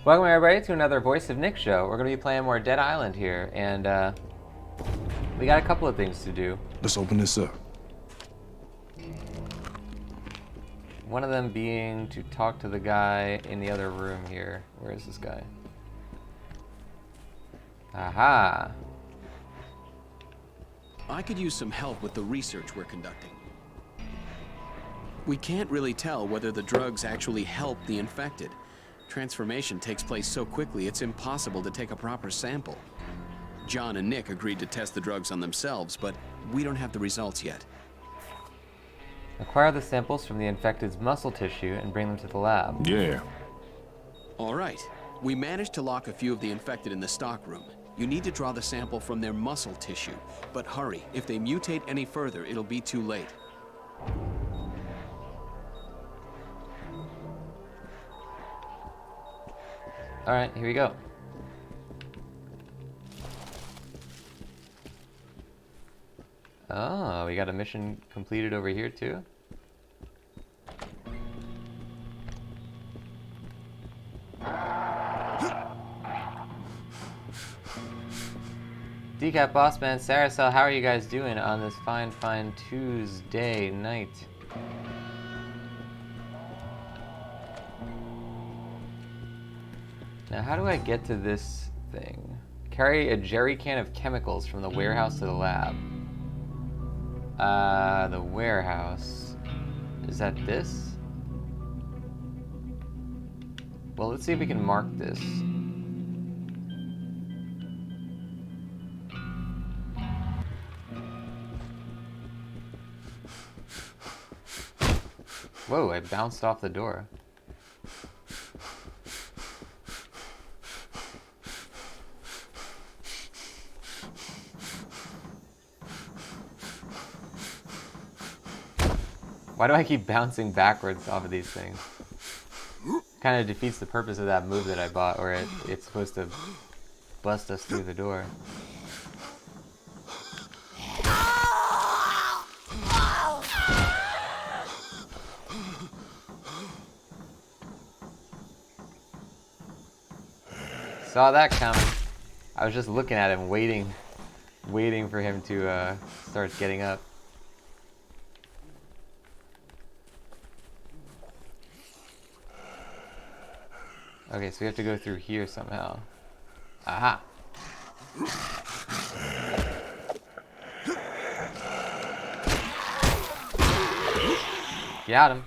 Welcome everybody to another Voice of Nick show. We're going to be playing more Dead Island here, and we got a couple of things to do. Let's open this up. One of them being to talk to the guy in the other room here. Where is this guy? Aha! I could use some help with the research we're conducting. We can't really tell whether the drugs actually help the infected. Transformation takes place so quickly, it's impossible to take a proper sample. John and Nick agreed to test the drugs on themselves, but we don't have the results yet. Acquire the samples from the infected's muscle tissue and bring them to the lab. Yeah. All right. We managed to lock a few of the infected in the stockroom. You need to draw the sample from their muscle tissue. But hurry, if they mutate any further, it'll be too late. Alright, here we go. Oh, we got a mission completed over here too. Decap Bossman, Saracel, how are you guys doing on this fine Tuesday night? Now, how do I get to this thing? Carry a jerry can of chemicals from the warehouse to the lab. The warehouse. Is that this? Well, let's see if we can mark this. Whoa, I bounced off the door. Why do I keep bouncing backwards off of these things? Kind of defeats the purpose of that move that I bought, where it's supposed to bust us through the door. Saw that coming. I was just looking at him, waiting for him to start getting up. Okay, so we have to go through here somehow. Aha! Got him.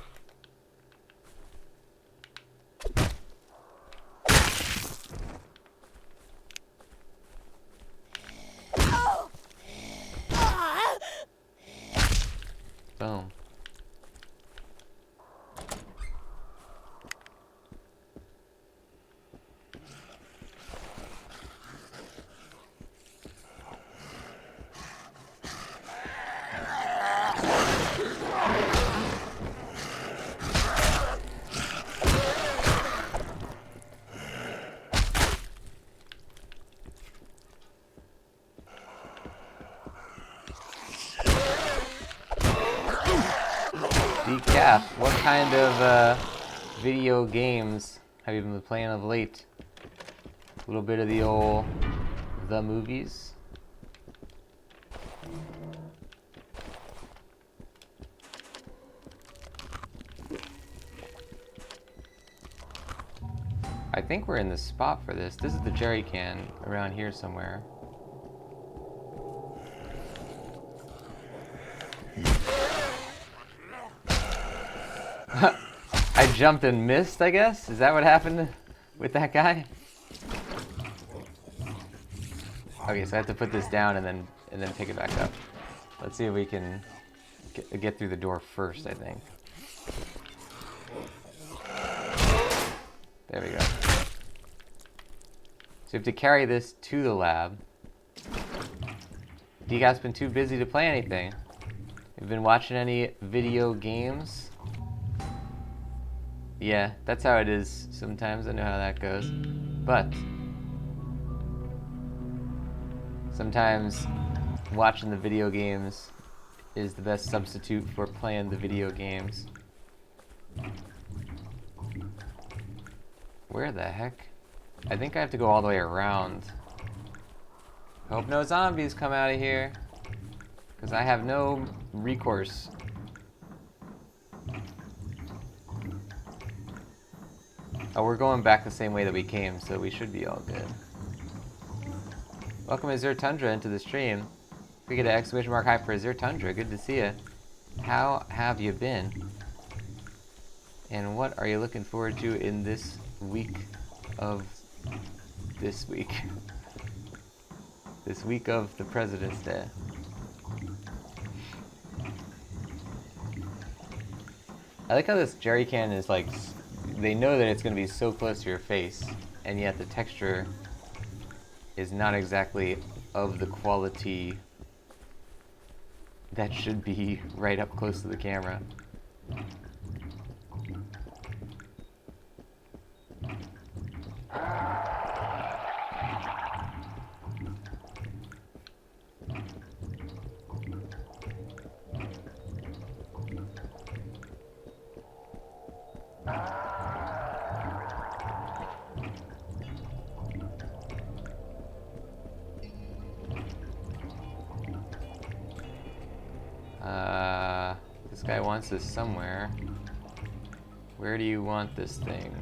Boom. Decaf, what kind of video games have you been playing of late? A little bit of the old The Movies. I think we're in the spot for this. This is the jerry can around here somewhere. I jumped and missed, I guess? Is that what happened with that guy? Okay, so I have to put this down and then pick it back up. Let's see if we can get through the door first, I think. There we go. So you have to carry this to the lab. Decaf's been too busy to play anything. You've been watching any video games? Yeah, that's how it is sometimes. I know how that goes. But sometimes watching the video games is the best substitute for playing the video games. Where the heck? I think I have to go all the way around. Hope no zombies come out of here, because I have no recourse. Oh, we're going back the same way that we came, so we should be all good. Welcome Azure Tundra into the stream. We get an exclamation mark high for Azure Tundra. Good to see you. How have you been? And what are you looking forward to in this week of this week? This week of the President's Day. I like how this jerry can is like, they know that it's going to be so close to your face, and yet the texture is not exactly of the quality that should be right up close to the camera. This guy wants this somewhere. Where do you want this thing?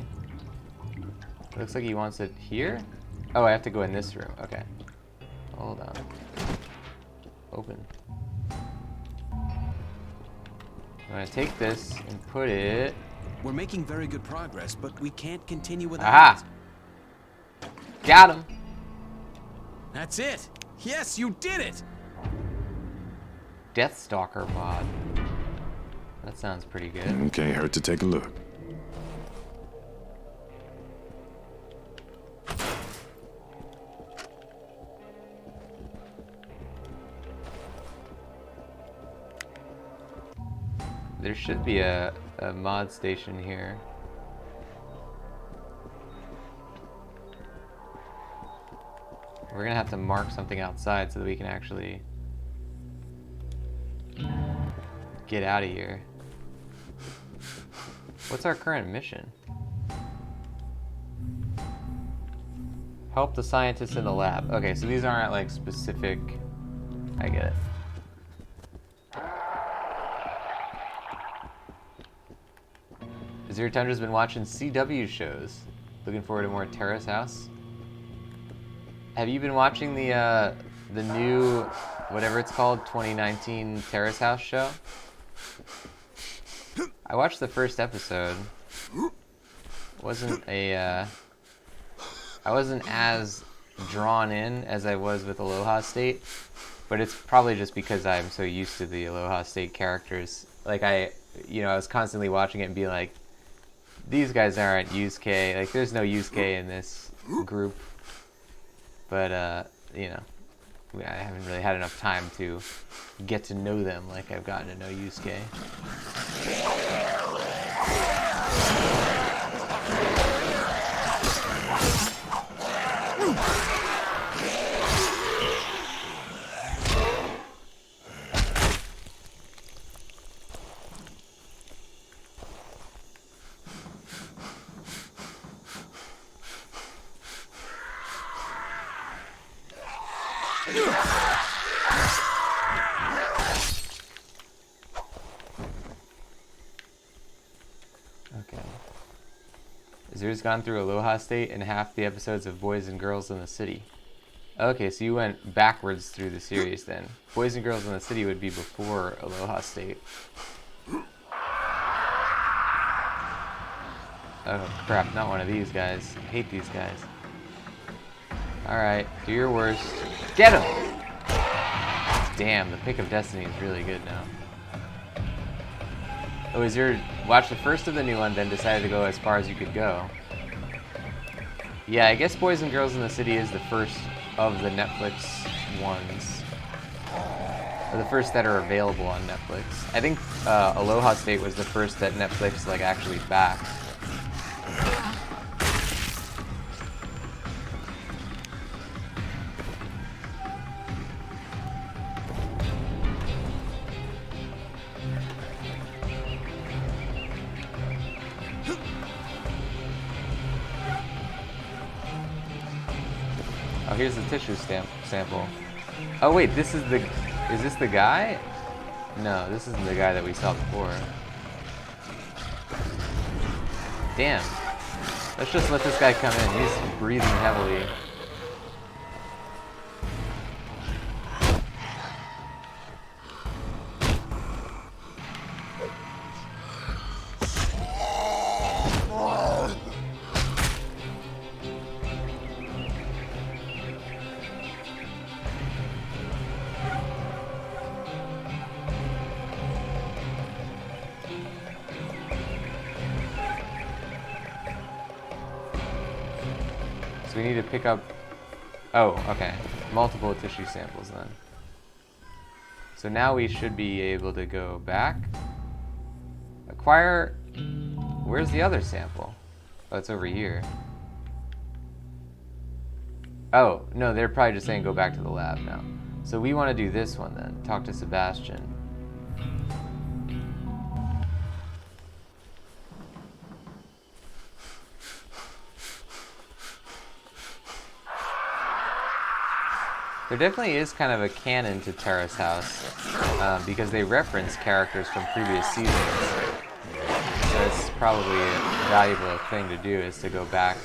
It looks like he wants it here? Oh, I have to go in this room. Okay. Hold on. Open. I'm gonna take this and put it... We're making very good progress, but we can't continue without Aha! it. Got him! That's it! Yes, you did it! Deathstalker mod. That sounds pretty good. Can't hurt to take a look. There should be a mod station here. We're gonna have to mark something outside so that we can actually get out of here. What's our current mission? Help the scientists in the lab. Okay, so these aren't like specific. I get it. Azure Tundra's been watching CW shows. Looking forward to more Terrace House. Have you been watching the new, whatever it's called, 2019 Terrace House show? I watched the first episode. I wasn't as drawn in as I was with Aloha State, but it's probably just because I'm so used to the Aloha State characters. Like I was constantly watching it and being like, these guys aren't Yusuke. Like there's no Yusuke in this group. But I haven't really had enough time to get to know them like I've gotten to know Yusuke. Okay. Azure's gone through Aloha State and half the episodes of Boys and Girls in the City. Okay, so you went backwards through the series then. Boys and Girls in the City would be before Aloha State. Oh crap, not one of these guys. I hate these guys. Alright, do your worst. Get him! Damn, the Pick of Destiny is really good now. Oh, watch the first of the new one, then decided to go as far as you could go. Yeah, I guess Boys and Girls in the City is the first of the Netflix ones. Or the first that are available on Netflix. I think Aloha State was the first that Netflix like actually backed. Oh, here's the tissue sample. Oh wait, is this the guy? No, this isn't the guy that we saw before. Damn. Let's just let this guy come in. He's breathing heavily. So we need to pick up... Oh, okay. Multiple tissue samples then. So now we should be able to go back. Acquire... Where's the other sample? Oh, it's over here. Oh, no, they're probably just saying go back to the lab now. So we want to do this one then. Talk to Sebastian. There definitely is kind of a canon to Terrace House because they reference characters from previous seasons. So it's probably a valuable thing to do is to go back,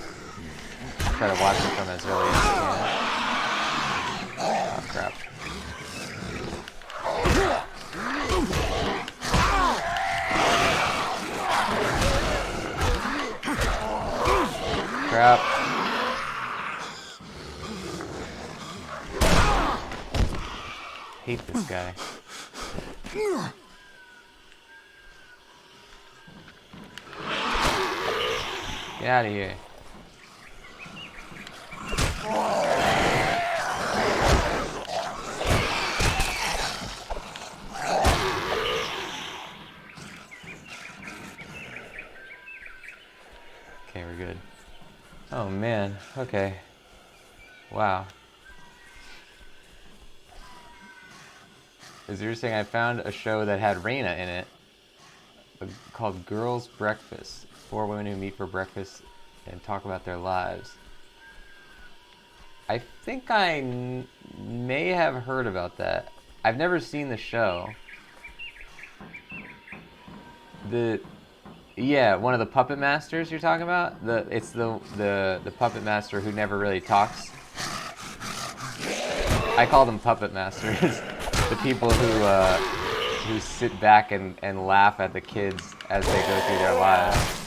try to watch it from as early as you can. Oh crap. Crap. Hate this guy. Get out of here. Okay, we're good. Oh man, okay. Wow. As you were saying, I found a show that had Raina in it called Girls Breakfast. 4 women who meet for breakfast and talk about their lives. I think I may have heard about that. I've never seen the show. Yeah, one of the puppet masters you're talking about? It's the puppet master who never really talks. I call them puppet masters. The people who sit back and laugh at the kids as they go through their lives.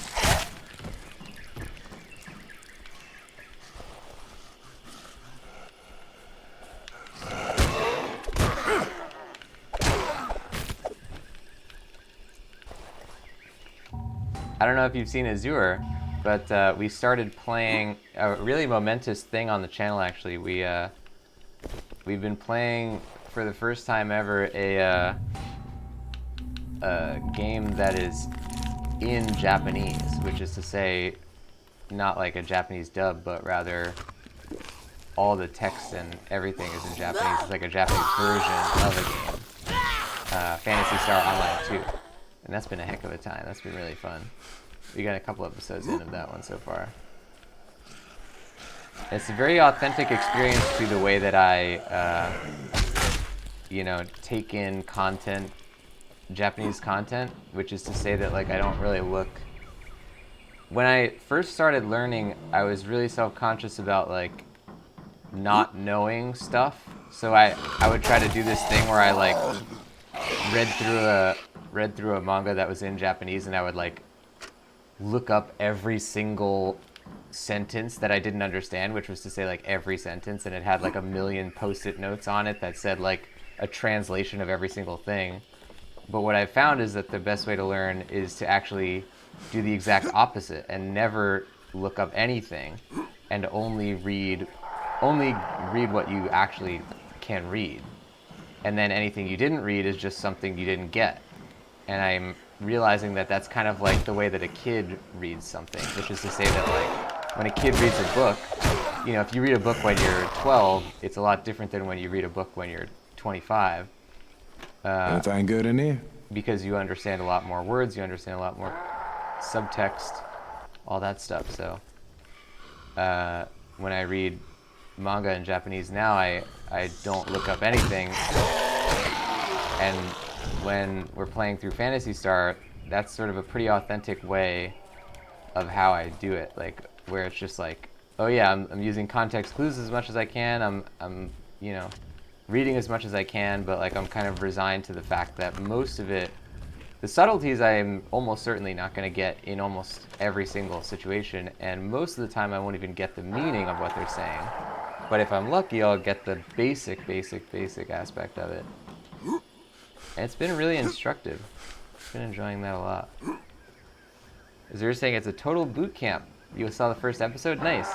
I don't know if you've seen Azure, but we started playing a really momentous thing on the channel. Actually, we've been playing for the first time ever a game that is in Japanese, which is to say, not like a Japanese dub, but rather all the text and everything is in Japanese. It's like a Japanese version of a game, Phantasy Star Online 2, and that's been a heck of a time. That's been really fun. We got a couple episodes in of that one so far. It's a very authentic experience to the way that I, take in content, Japanese content, which is to say that like I don't really look. When I first started learning, I was really self-conscious about like not knowing stuff. So I would try to do this thing where I like read through a manga that was in Japanese, and I would like look up every single sentence that I didn't understand, which was to say like every sentence, and it had like a million post-it notes on it that said like a translation of every single thing. But what I've found is that the best way to learn is to actually do the exact opposite and never look up anything and only read what you actually can read. And then anything you didn't read is just something you didn't get. And I'm realizing that that's kind of like the way that a kid reads something, which is to say that like when a kid reads a book, if you read a book when you're 12, it's a lot different than when you read a book when you're 25. Anything good in there? Because you understand a lot more words, you understand a lot more subtext, all that stuff. So when I read manga in Japanese now, I don't look up anything. And when we're playing through Phantasy Star, that's sort of a pretty authentic way of how I do it. Like, where it's just like, oh yeah, I'm using context clues as much as I can. I'm you know, reading as much as I can, but like I'm kind of resigned to the fact that most of it, the subtleties I'm almost certainly not going to get in almost every single situation, and most of the time I won't even get the meaning of what they're saying. But if I'm lucky, I'll get the basic aspect of it. And it's been really instructive. I've been enjoying that a lot. As you're saying, it's a total boot camp. You saw the first episode? Nice.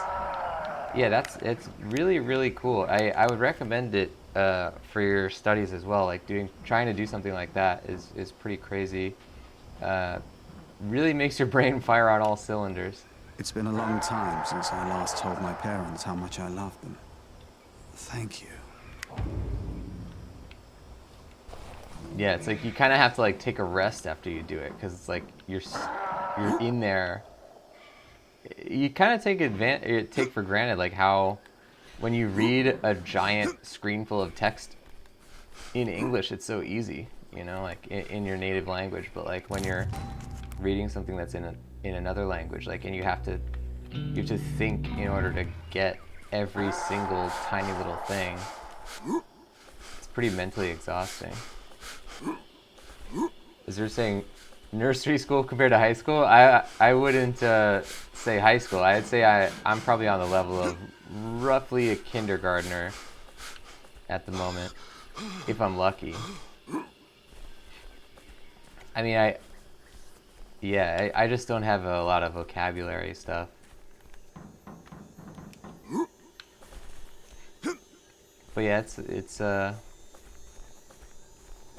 Yeah, it's really cool. I would recommend it for your studies as well. Like trying to do something like that is pretty crazy. Really makes your brain fire on all cylinders. It's been a long time since I last told my parents how much I love them. Thank you. Yeah, it's like you kind of have to like take a rest after you do it, because it's like you're in there. You kind of take for granted like how when you read a giant screen full of text in English, it's so easy, you know, like in your native language. But like when you're reading something that's in another language, like, and you have to think in order to get every single tiny little thing. It's pretty mentally exhausting. As you're saying, nursery school compared to high school, I wouldn't say high school. I'd say I'm probably on the level of roughly a kindergartner at the moment, if I'm lucky. I mean, I just don't have a lot of vocabulary stuff. But yeah,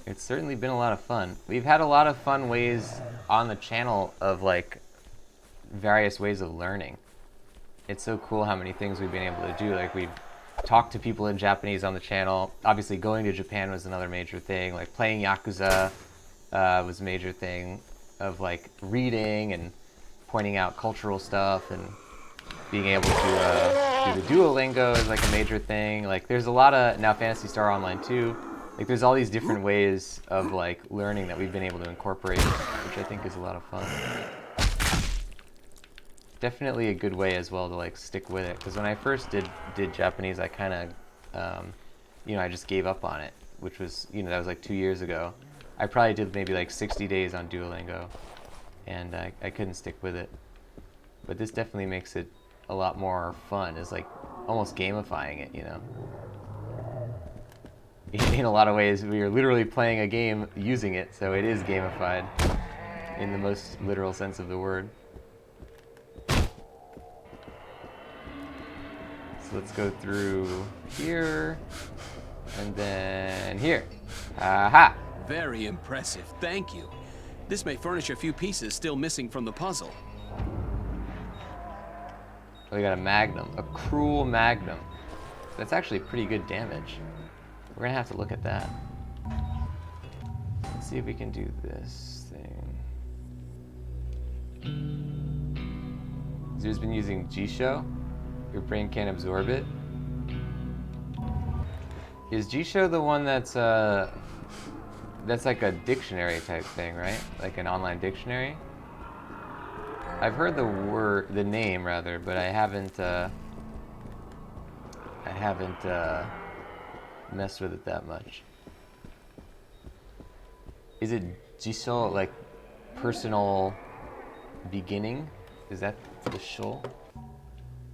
it's certainly been a lot of fun. We've had a lot of fun ways on the channel of like various ways of learning. It's so cool how many things we've been able to do. Like we've talked to people in Japanese on the channel. Obviously going to Japan was another major thing. Like playing Yakuza was a major thing, of like reading and pointing out cultural stuff, and being able to do the Duolingo is like a major thing. Like there's a lot of, now Phantasy Star Online too. Like there's all these different ways of like learning that we've been able to incorporate, which I think is a lot of fun. Definitely a good way as well to like stick with it, because when I first did Japanese, I kind of, I just gave up on it, which was, that was like 2 years ago. I probably did maybe like 60 days on Duolingo, and I couldn't stick with it. But this definitely makes it a lot more fun. It's like almost gamifying it, In a lot of ways, we are literally playing a game using it, so it is gamified in the most literal sense of the word. So let's go through here, and then here. Aha! Very impressive, thank you. This may furnish a few pieces still missing from the puzzle. Oh, we got a magnum, a cruel magnum. That's actually pretty good damage. We're gonna have to look at that. Let's see if we can do this thing. Zoo's been using Jisho. Your brain can't absorb it. Is Jisho the one that's like a dictionary type thing, right? Like an online dictionary? I've heard the name rather, but I haven't messed with it that much. Is it Jisho, like personal beginning? Is that the shul?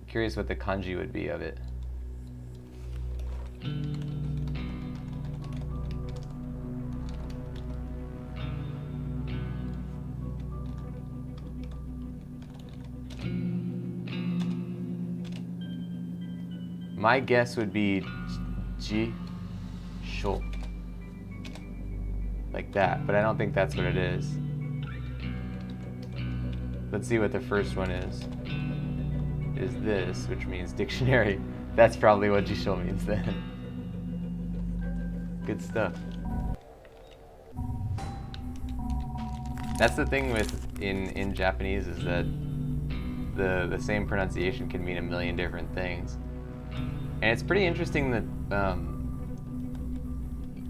Curious what the kanji would be of it. My guess would be Ji-shul. Like that, but I don't think that's what it is. Let's see what the first one is. Is this, which means dictionary. That's probably what Ji-shul means then. Good stuff. That's the thing with in Japanese, is that the same pronunciation can mean a million different things. And it's pretty interesting that,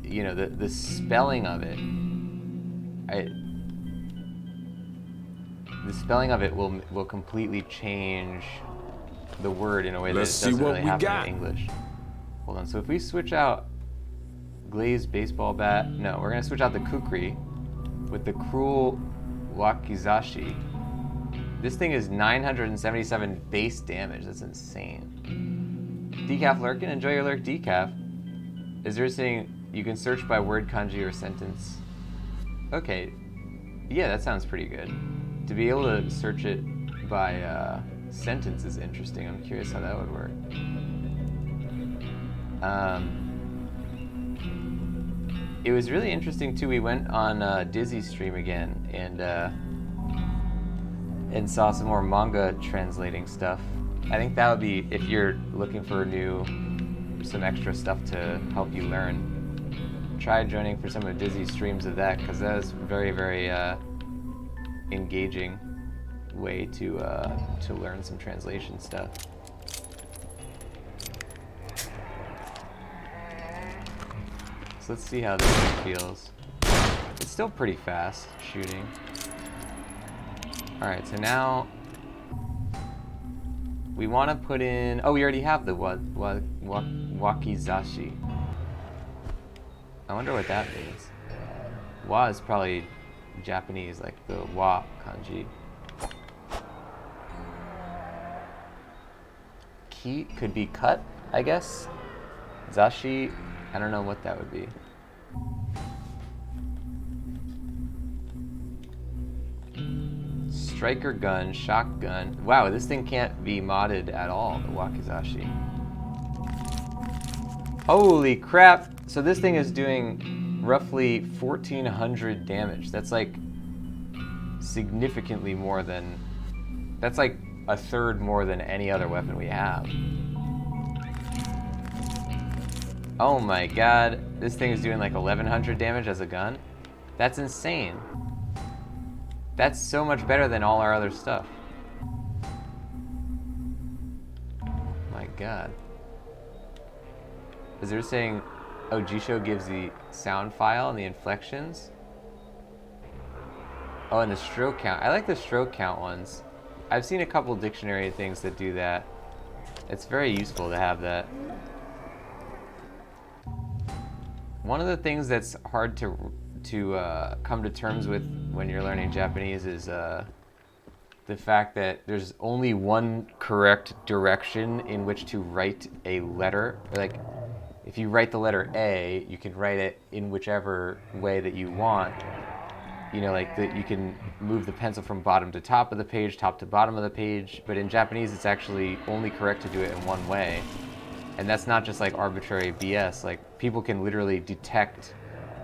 you know, the spelling of it. The spelling of it will completely change the word in a way that it Let's see doesn't what really we happen got. in English. Hold on. So if we switch out glazed baseball bat, no, we're gonna switch out the kukri with the cruel wakizashi. This thing is 977 base damage. That's insane. Decaf Lurkin, enjoy your lurk, Decaf. Is there saying you can search by word, kanji, or sentence? Okay, yeah, that sounds pretty good. To be able to search it by sentence is interesting. I'm curious how that would work. It was really interesting too. We went on Dizzy's stream again and saw some more manga translating stuff. I think that would be, if you're looking for some extra stuff to help you learn, try joining for some of Dizzy's streams of that, because that was very, very engaging way to learn some translation stuff. So let's see how this one feels. It's still pretty fast shooting. All right, so now we want to put in. Oh, we already have the wakizashi. I wonder what that means. Wa is probably Japanese, like the wa kanji. Ki could be cut, I guess. Zashi, I don't know what that would be. Striker gun, shotgun. Wow, this thing can't be modded at all, the wakizashi. Holy crap! So this thing is doing roughly 1,400 damage. That's like significantly more than... That's like a third more than any other weapon we have. Oh my god, this thing is doing like 1,100 damage as a gun? That's insane. That's so much better than all our other stuff. My god. Is there saying, oh, Jisho gives the sound file and the inflections? Oh, and the stroke count. I like the stroke count ones. I've seen a couple dictionary things that do that. It's very useful to have that. One of the things that's hard to come to terms with when you're learning Japanese is the fact that there's only one correct direction in which to write a letter. Like, if you write the letter A, you can write it in whichever way that you want. You know, like you can move the pencil from bottom to top of the page, top to bottom of the page. But in Japanese, it's actually only correct to do it in one way. And that's not just like arbitrary BS. Like, people can literally detect,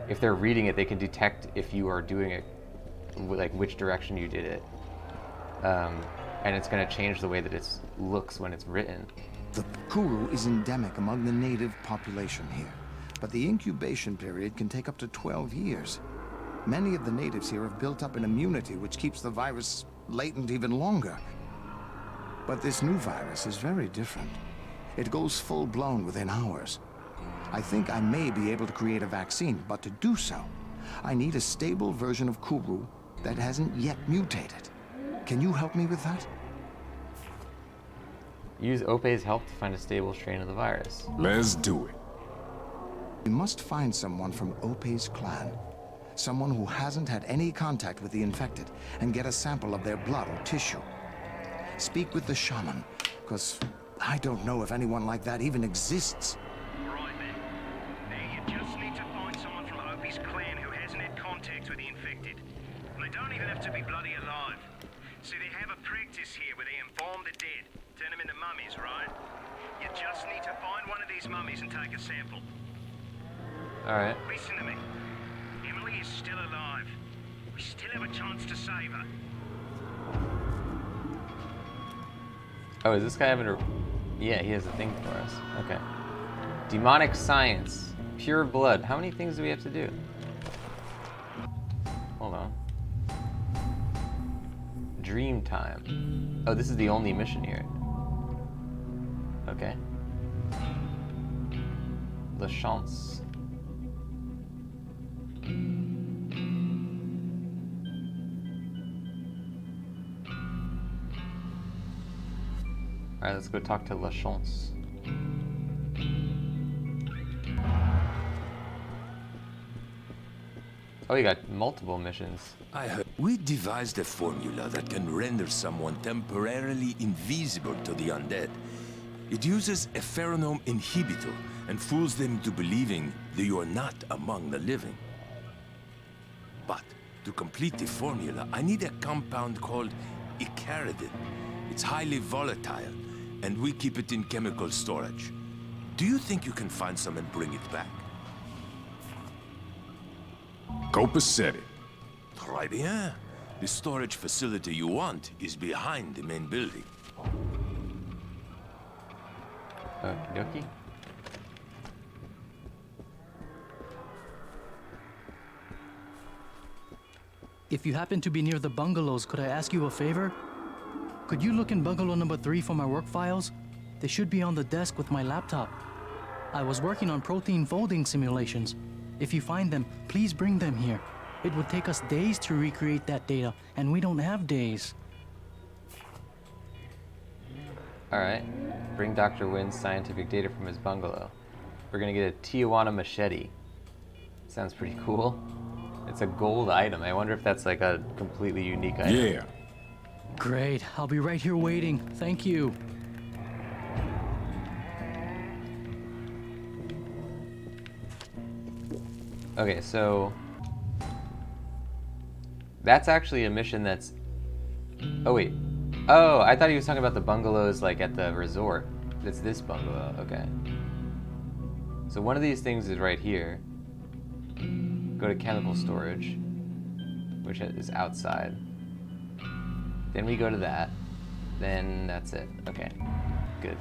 if they're reading it, they can detect if you are doing it, like which direction you did it. And it's going to change the way that it looks when it's written. The kuru is endemic among the native population here, but the incubation period can take up to 12 years. Many of the natives here have built up an immunity which keeps the virus latent even longer. But this new virus is very different. It goes full-blown within hours. I think I may be able to create a vaccine, but to do so, I need a stable version of kuru that hasn't yet mutated. Can you help me with that? Use Opei's help to find a stable strain of the virus. Let's do it. We must find someone from Opei's clan. Someone who hasn't had any contact with the infected, and get a sample of their blood or tissue. Speak with the shaman, because I don't know if anyone like that even exists. Right then. Now you just need to find someone from Opie's clan who hasn't had contact with the infected. And they don't even have to be bloody alive. See, they have a practice here where they embalm the dead, turn them into mummies, right? You just need to find one of these mummies and take a sample. Alright. Listen to me. Emily is still alive. We still have a chance to save her. Oh, is this guy having a... Yeah, he has a thing for us. Okay. Demonic science. Pure blood. How many things do we have to do? Hold on. Dream time. Oh, this is the only mission here. Okay. La chance. Alright, let's go talk to La Chance. Oh, you got multiple missions. I heard we devised a formula that can render someone temporarily invisible to the undead. It uses a pheromone inhibitor and fools them into believing that you are not among the living. But to complete the formula, I need a compound called icaridin. It's highly volatile, and we keep it in chemical storage. Do you think you can find some and bring it back? Copacetic. Très bien. The storage facility you want is behind the main building. Okie dokie. If you happen to be near the bungalows, could I ask you a favor? Could you look in bungalow number 3 for my work files? They should be on the desk with my laptop. I was working on protein folding simulations. If you find them, please bring them here. It would take us days to recreate that data, and we don't have days. Alright. Bring Dr. Wynn's scientific data from his bungalow. We're gonna get a Tijuana machete. Sounds pretty cool. It's a gold item. I wonder if that's like a completely unique item. Yeah. Great. I'll be right here waiting. Thank you. Okay, so that's actually a mission that's... Oh, wait. Oh, I thought he was talking about the bungalows like at the resort. It's this bungalow. Okay. So one of these things is right here. Go to chemical storage, which is outside. Then we go to that. Then that's it. Okay. Good.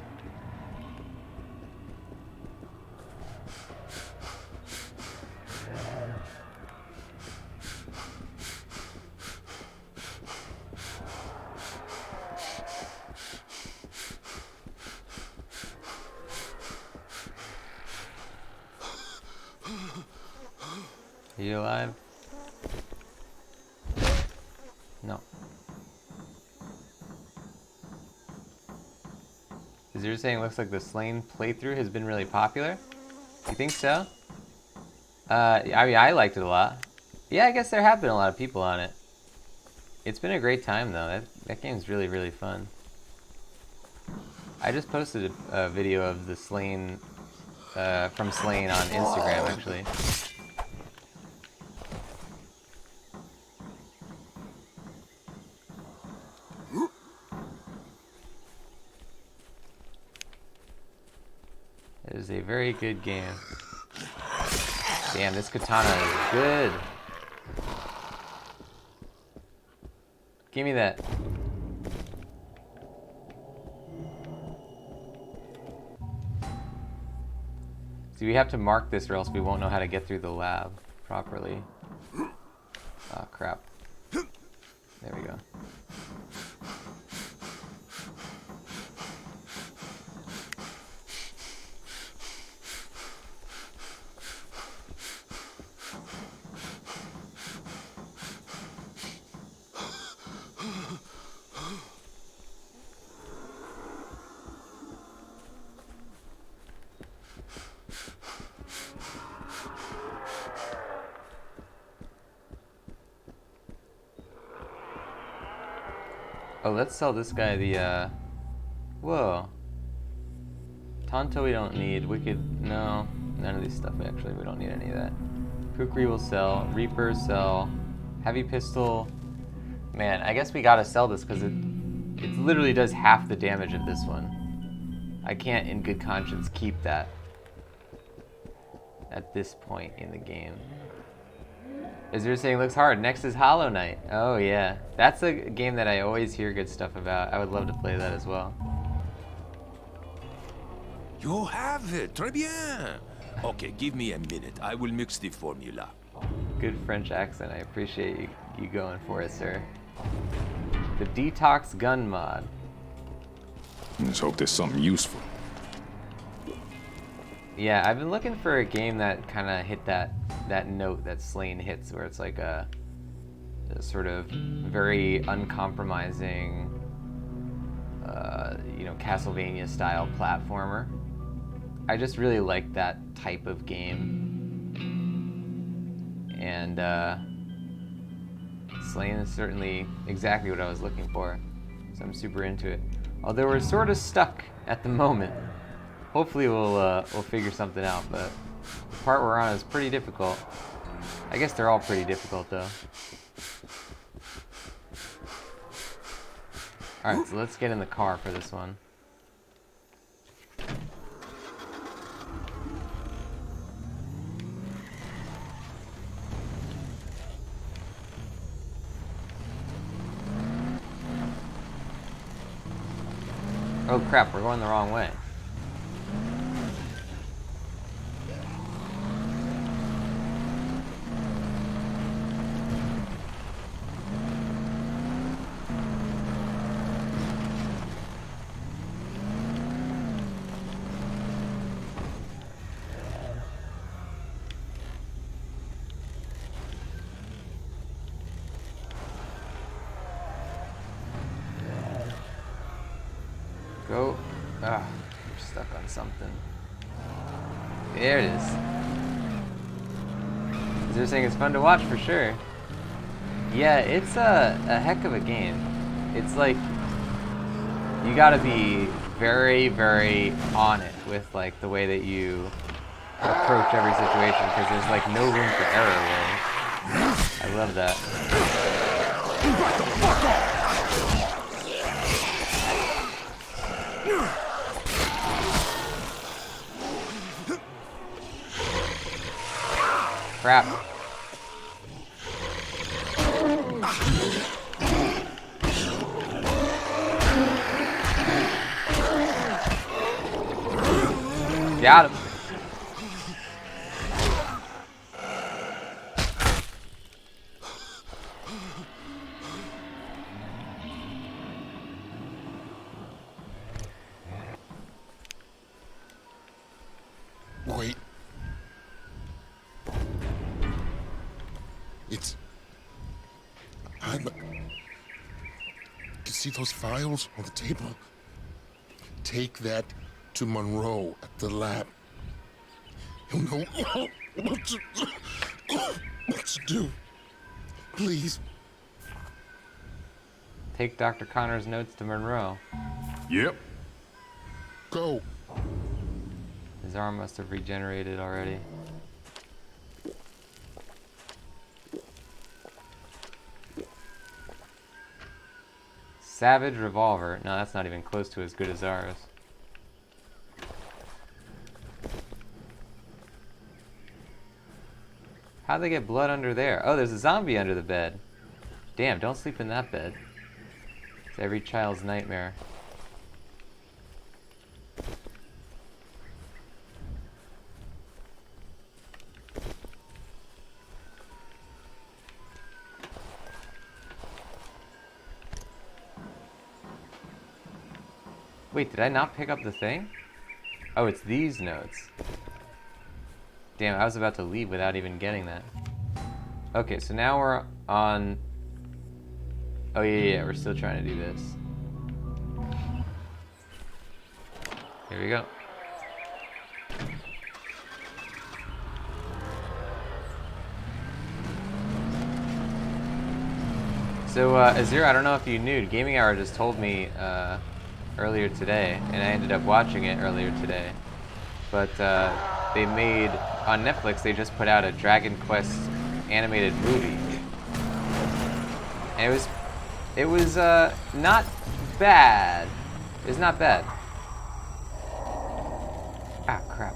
Are you alive? No. Is you're saying it looks like the Slain playthrough has been really popular? You think so? I mean, I liked it a lot. Yeah, I guess there have been a lot of people on it. It's been a great time though. That game's really, really fun. I just posted a video of the Slain, from Slain on Instagram actually. It is a very good game. Damn, this katana is good. Give me that. See, we have to mark this or else we won't know how to get through the lab properly. Oh, crap. There we go. Oh, let's sell this guy the, whoa. Tonto we don't need. Wicked, no. None of these stuff, actually. We don't need any of that. Kukri will sell. Reaper, sell. Heavy pistol. Man, I guess we gotta sell this because it literally does half the damage of this one. I can't, in good conscience, keep that at this point in the game. Is there saying looks hard? Next is Hollow Knight. Oh yeah, that's a game that I always hear good stuff about. I would love to play that as well. You have it. Très bien. Okay, give me a minute. I will mix the formula. Good French accent. I appreciate you going for it, sir. The Detox Gun mod. Let's hope there's something useful. Yeah, I've been looking for a game that kind of hit that note that Slane hits, where it's like a sort of very uncompromising, you know, Castlevania style platformer. I just really like that type of game, and Slane is certainly exactly what I was looking for, so I'm super into it. Although we're sort of stuck at the moment. Hopefully we'll figure something out, but the part we're on is pretty difficult. I guess they're all pretty difficult though. Alright, so let's get in the car for this one. Oh crap, we're going the wrong way. Go. Ah, we're stuck on something. There it is. They're saying it's fun to watch for sure. Yeah, it's a heck of a game. It's like, you gotta be very, very on it with like the way that you approach every situation, because there's like no room for error really. I love that. Back the fuck off! Crap. Got him. Wait. You see those files on the table? Take that to Monroe at the lab. He'll know what to do. Please. Take Dr. Connor's notes to Monroe. Yep. Go. His arm must have regenerated already. Savage revolver. No, that's not even close to as good as ours. How'd they get blood under there? Oh, there's a zombie under the bed. Damn, don't sleep in that bed. It's every child's nightmare. Wait, did I not pick up the thing? Oh, it's these notes. Damn, I was about to leave without even getting that. Okay, so now we're on... Oh yeah, we're still trying to do this. Here we go. So, Azir, I don't know if you knew, Gaming Hour just told me earlier today, and I ended up watching it earlier today. But they made, on Netflix, they just put out a Dragon Quest animated movie. And it was not bad. It's not bad. Ah, crap.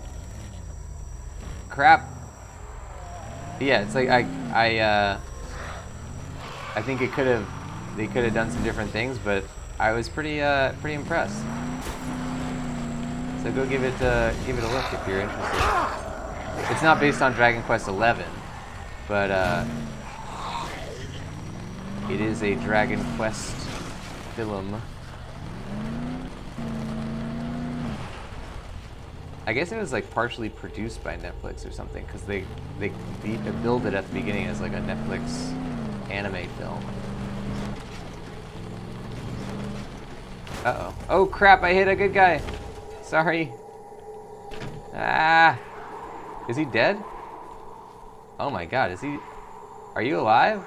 Crap. Yeah, it's like I think they could have done some different things, but I was pretty impressed. So go give it a look if you're interested. It's not based on Dragon Quest XI, but it is a Dragon Quest film. I guess it was like partially produced by Netflix or something, because they billed it at the beginning as like a Netflix anime film. Uh-oh. Oh crap, I hit a good guy. Sorry. Ah. Is he dead? Oh my god, is he... Are you alive?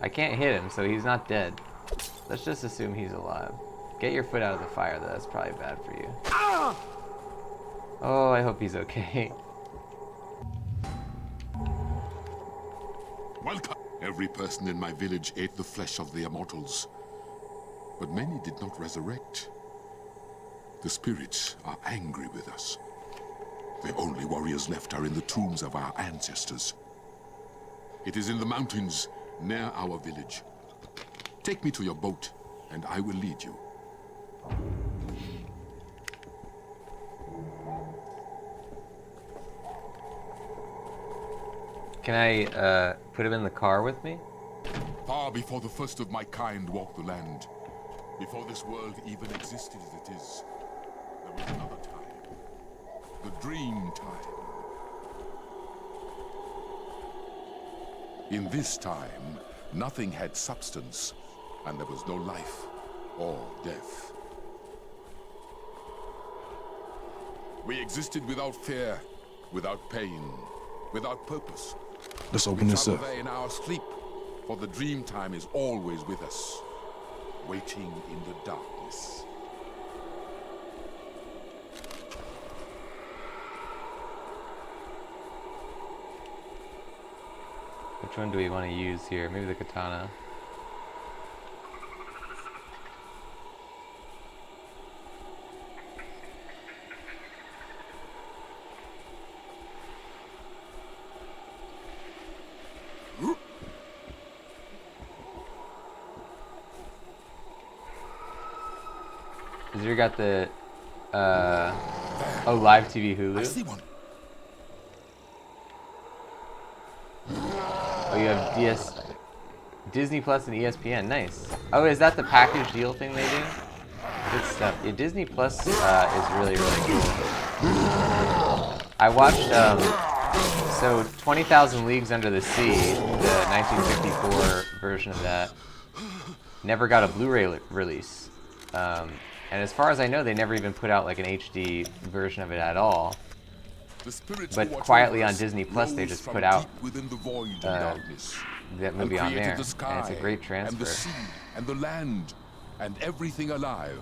I can't hit him, so he's not dead. Let's just assume he's alive. Get your foot out of the fire, though. That's probably bad for you. Oh, I hope he's okay. Welcome. Every person in my village ate the flesh of the immortals, but many did not resurrect. The spirits are angry with us. The only warriors left are in the tombs of our ancestors. It is in the mountains near our village. Take me to your boat, and I will lead you. Can I put him in the car with me? Far before the first of my kind walked the land, before this world even existed as it is, there was another time. The dream time. In this time, nothing had substance, and there was no life or death. We existed without fear, without pain, without purpose. Let's open this up. We travel there in our sleep, for the dream time is always with us, waiting in the darkness. Which one do we want to use here? Maybe the katana. You got the oh, live TV Hulu. I see one. Oh, you have Disney Plus and ESPN. Nice. Oh, is that the package deal thing they do? Good stuff. Yeah, Disney Plus is really cool. I watched so 20,000 Leagues Under the Sea, the 1954 version of that, never got a Blu-ray release. And as far as I know, they never even put out like an HD version of it at all. But quietly on Disney Plus, they just put out that movie on there, and it's a great transfer. And the sea, and the land, and everything alive,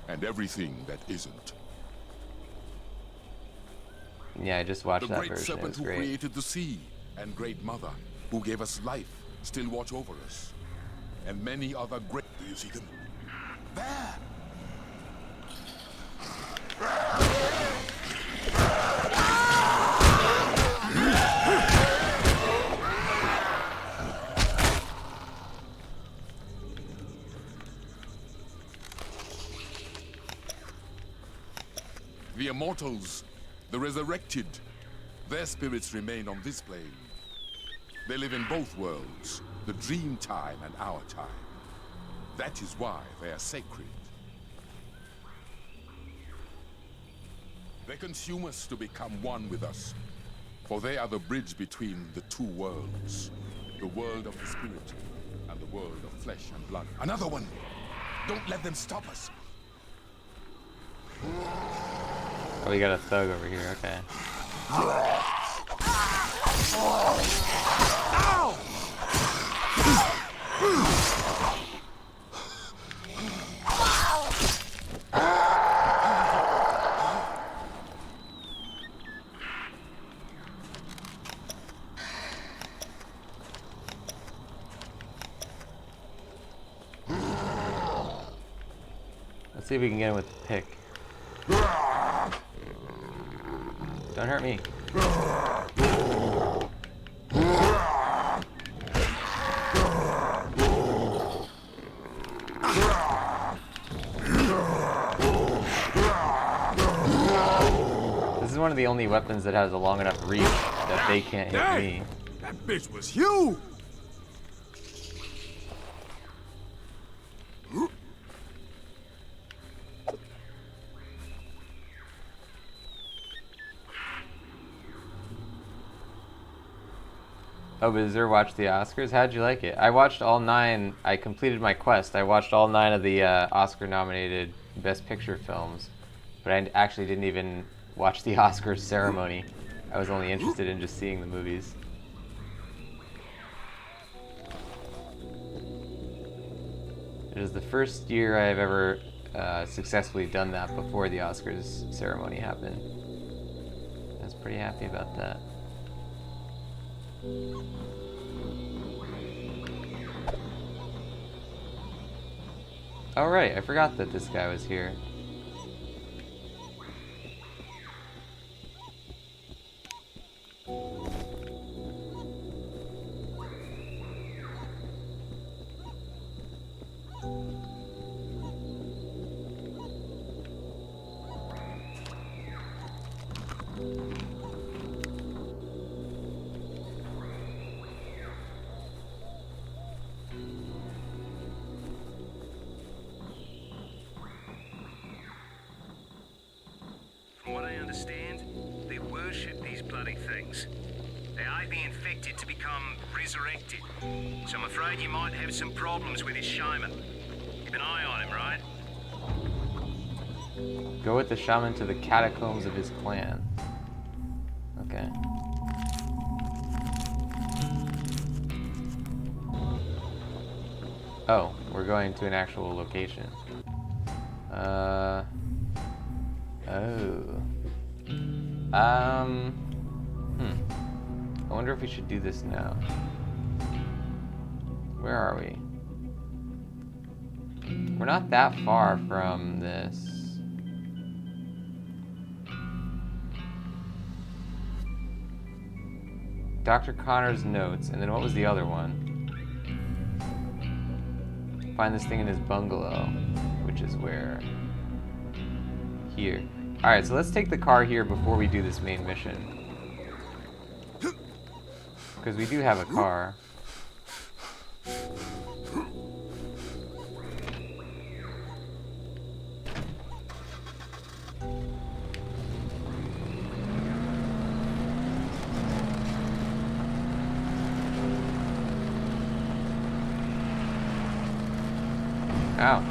and everything that isn't. Yeah, I just watched that version. The great serpent who great. Created the sea, and Great Mother, who gave us life, still watch over us, and many other great. Do you see them? There. The immortals, the resurrected, their spirits remain on this plane. They live in both worlds, the dream time and our time. That is why they are sacred. They consume us to become one with us, for they are the bridge between the two worlds, the world of the spirit and the world of flesh and blood. Another one! Don't let them stop us! Oh, we got a thug over here, okay. Let's see if we can get him with the pick. Don't hurt me. This is one of the only weapons that has a long enough reach that they can't hit me. That bitch was huge! Oh, but Zer watched the Oscars? How'd you like it? I watched all 9. I completed my quest. I watched all 9 of the Oscar-nominated Best Picture films. But I actually didn't even watch the Oscars ceremony. I was only interested in just seeing the movies. It is the first year I've ever successfully done that before the Oscars ceremony happened. I was pretty happy about that. Oh right, I forgot that this guy was here. From what I understand, they worship these bloody things. They aid the infected to become resurrected. So I'm afraid you might have some problems with this shaman. Keep an eye on him, right? Go with the shaman to the catacombs of his clan. Okay. Oh, we're going to an actual location. Oh. I wonder if we should do this now. Where are we? We're not that far from this. Dr. Connor's notes, and then what was the other one? Find this thing in his bungalow, which is where? Here. Alright, so let's take the car here before we do this main mission. Because we do have a car. Ow.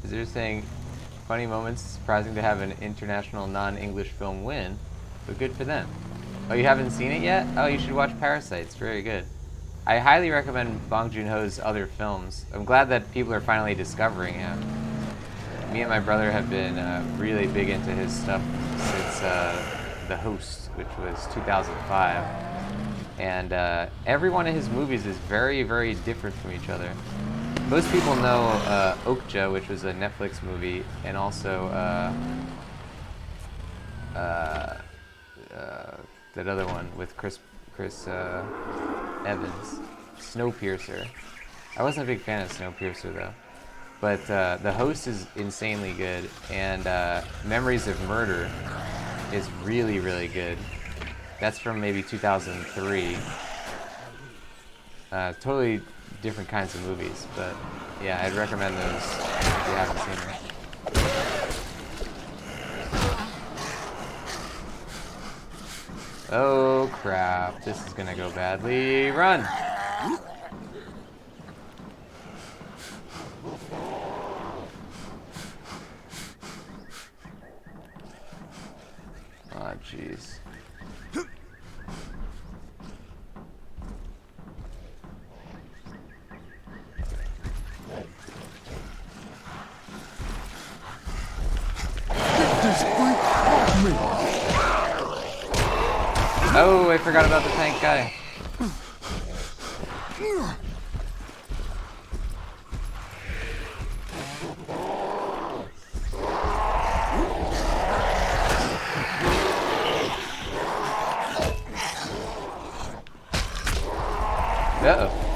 They're saying, funny moments, surprising to have an international non-English film win, but good for them. Oh, you haven't seen it yet? Oh, you should watch Parasites, very good. I highly recommend Bong Joon-ho's other films. I'm glad that people are finally discovering him. Me and my brother have been really big into his stuff since The Host, which was 2005. And every one of his movies is very, very different from each other. Most people know Okja, which was a Netflix movie, and also that other one with Chris Evans, Snowpiercer. I wasn't a big fan of Snowpiercer though, but The Host is insanely good, and Memories of Murder is really, really good. That's from maybe 2003. Totally different kinds of movies, but yeah, I'd recommend those if you haven't seen them. Oh crap, this is gonna go badly. Run! Oh jeez. Oh, I forgot about the tank guy. Uh-oh.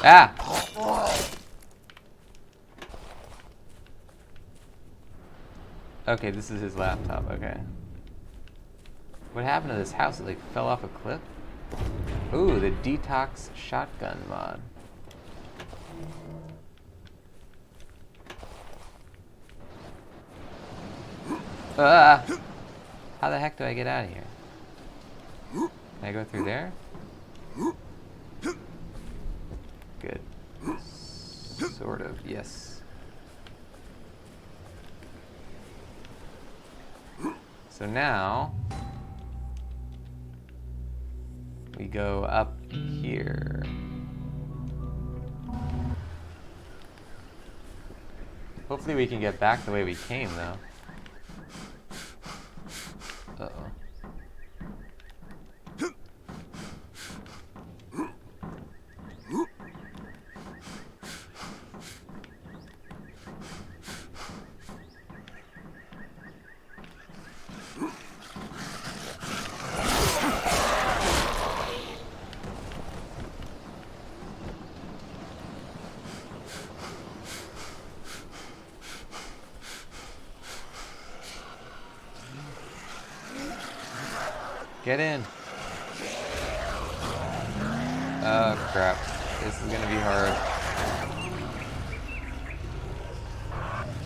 Ah! Okay, this is his laptop, okay. What happened to this house? It like fell off a cliff? Ooh, the detox shotgun mod. Ah! How the heck do I get out of here? Can I go through there? Good. Sort of, yes. So now we go up here. Hopefully we can get back the way we came though. Uh-oh. Get in. Oh crap. This is gonna be hard.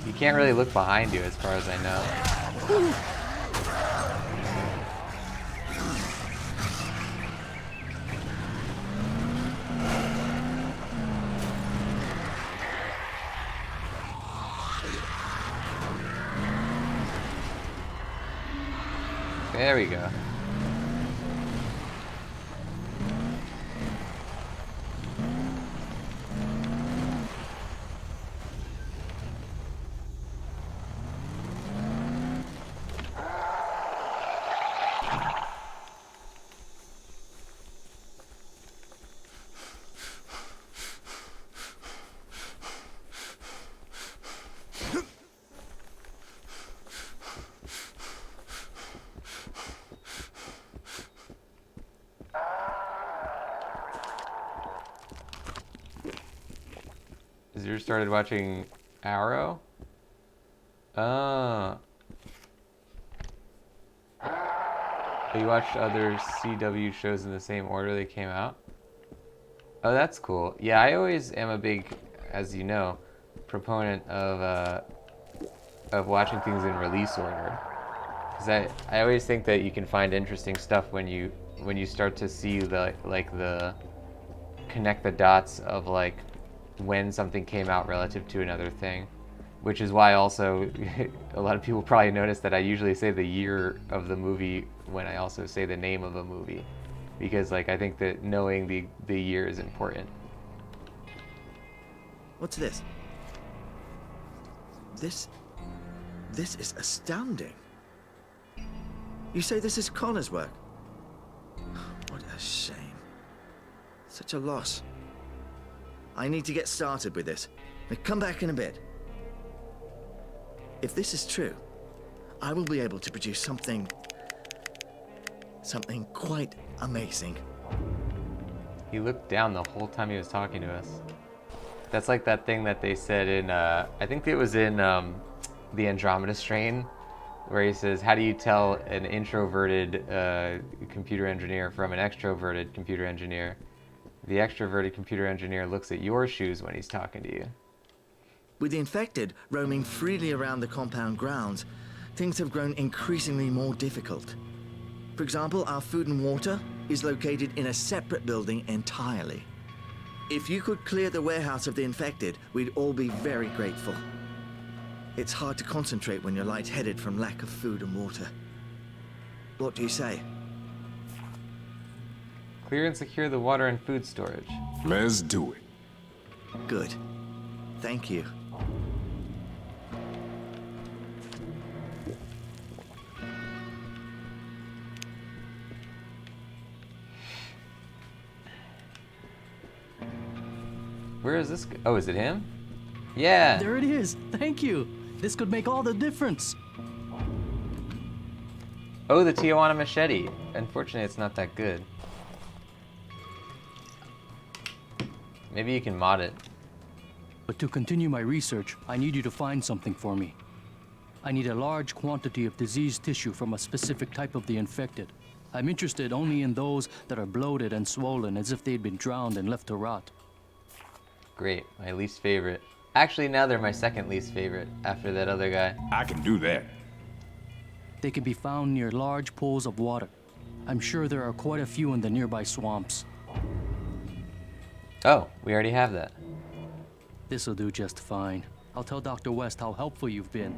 You can't really look behind you as far as I know. There we go. Has yours started watching Arrow? Oh. You watched other CW shows in the same order they came out? Oh, that's cool. Yeah, I always am a big, as you know, proponent of watching things in release order. Because I always think that you can find interesting stuff when you start to see the connect the dots of like when something came out relative to another thing, which is why also a lot of people probably notice that I usually say the year of the movie when I also say the name of a movie, because like I think that knowing the year is important. What's this? This is astounding. You say this is Connor's work? What a shame. Such a loss. I need to get started with this. Now come back in a bit. If this is true, I will be able to produce something quite amazing. He looked down the whole time he was talking to us. That's like that thing that they said in, I think it was in the Andromeda Strain, where he says, how do you tell an introverted computer engineer from an extroverted computer engineer? The extroverted computer engineer looks at your shoes when he's talking to you. With the infected roaming freely around the compound grounds, things have grown increasingly more difficult. For example, our food and water is located in a separate building entirely. If you could clear the warehouse of the infected, we'd all be very grateful. It's hard to concentrate when you're lightheaded from lack of food and water. What do you say? Clear and secure the water and food storage. Let's do it. Good. Thank you. Where is this? Oh, is it him? Yeah. There it is. Thank you. This could make all the difference. Oh, the Tijuana machete. Unfortunately, it's not that good. Maybe you can mod it. But to continue my research, I need you to find something for me. I need a large quantity of diseased tissue from a specific type of the infected. I'm interested only in those that are bloated and swollen as if they'd been drowned and left to rot. Great, my least favorite. Actually, now they're my second least favorite after that other guy. I can do that. They can be found near large pools of water. I'm sure there are quite a few in the nearby swamps. Oh, we already have that. This'll do just fine. I'll tell Dr. West how helpful you've been.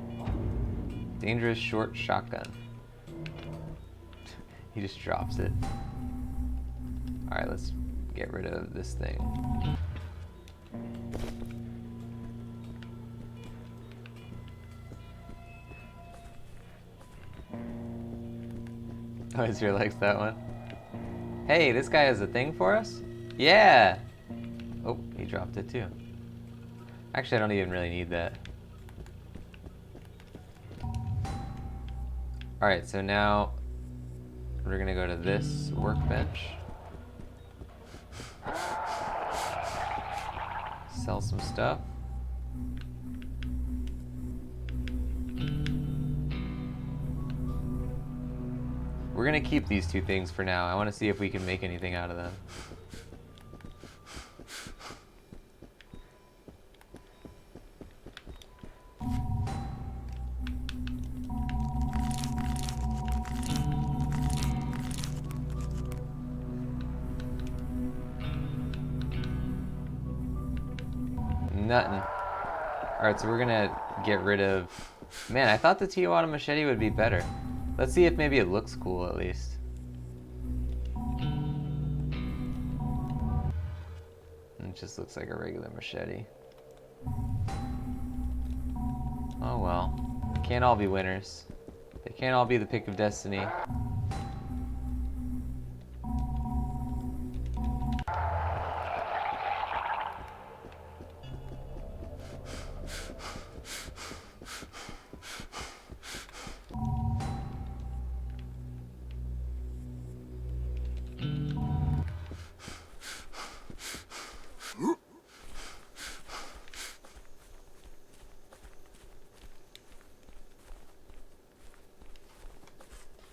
Dangerous short shotgun. He just drops it. Alright, let's get rid of this thing. Oh, Israel likes that one. Hey, this guy has a thing for us? Yeah! Oh, he dropped it too. Actually, I don't even really need that. Alright, so now we're gonna go to this workbench. Sell some stuff. We're gonna keep these two things for now. I want to see if we can make anything out of them. Nothing. Alright, so we're gonna get rid of... Man, I thought the Tijuana machete would be better. Let's see if maybe it looks cool at least. It just looks like a regular machete. Oh well. They can't all be winners. They can't all be the pick of destiny.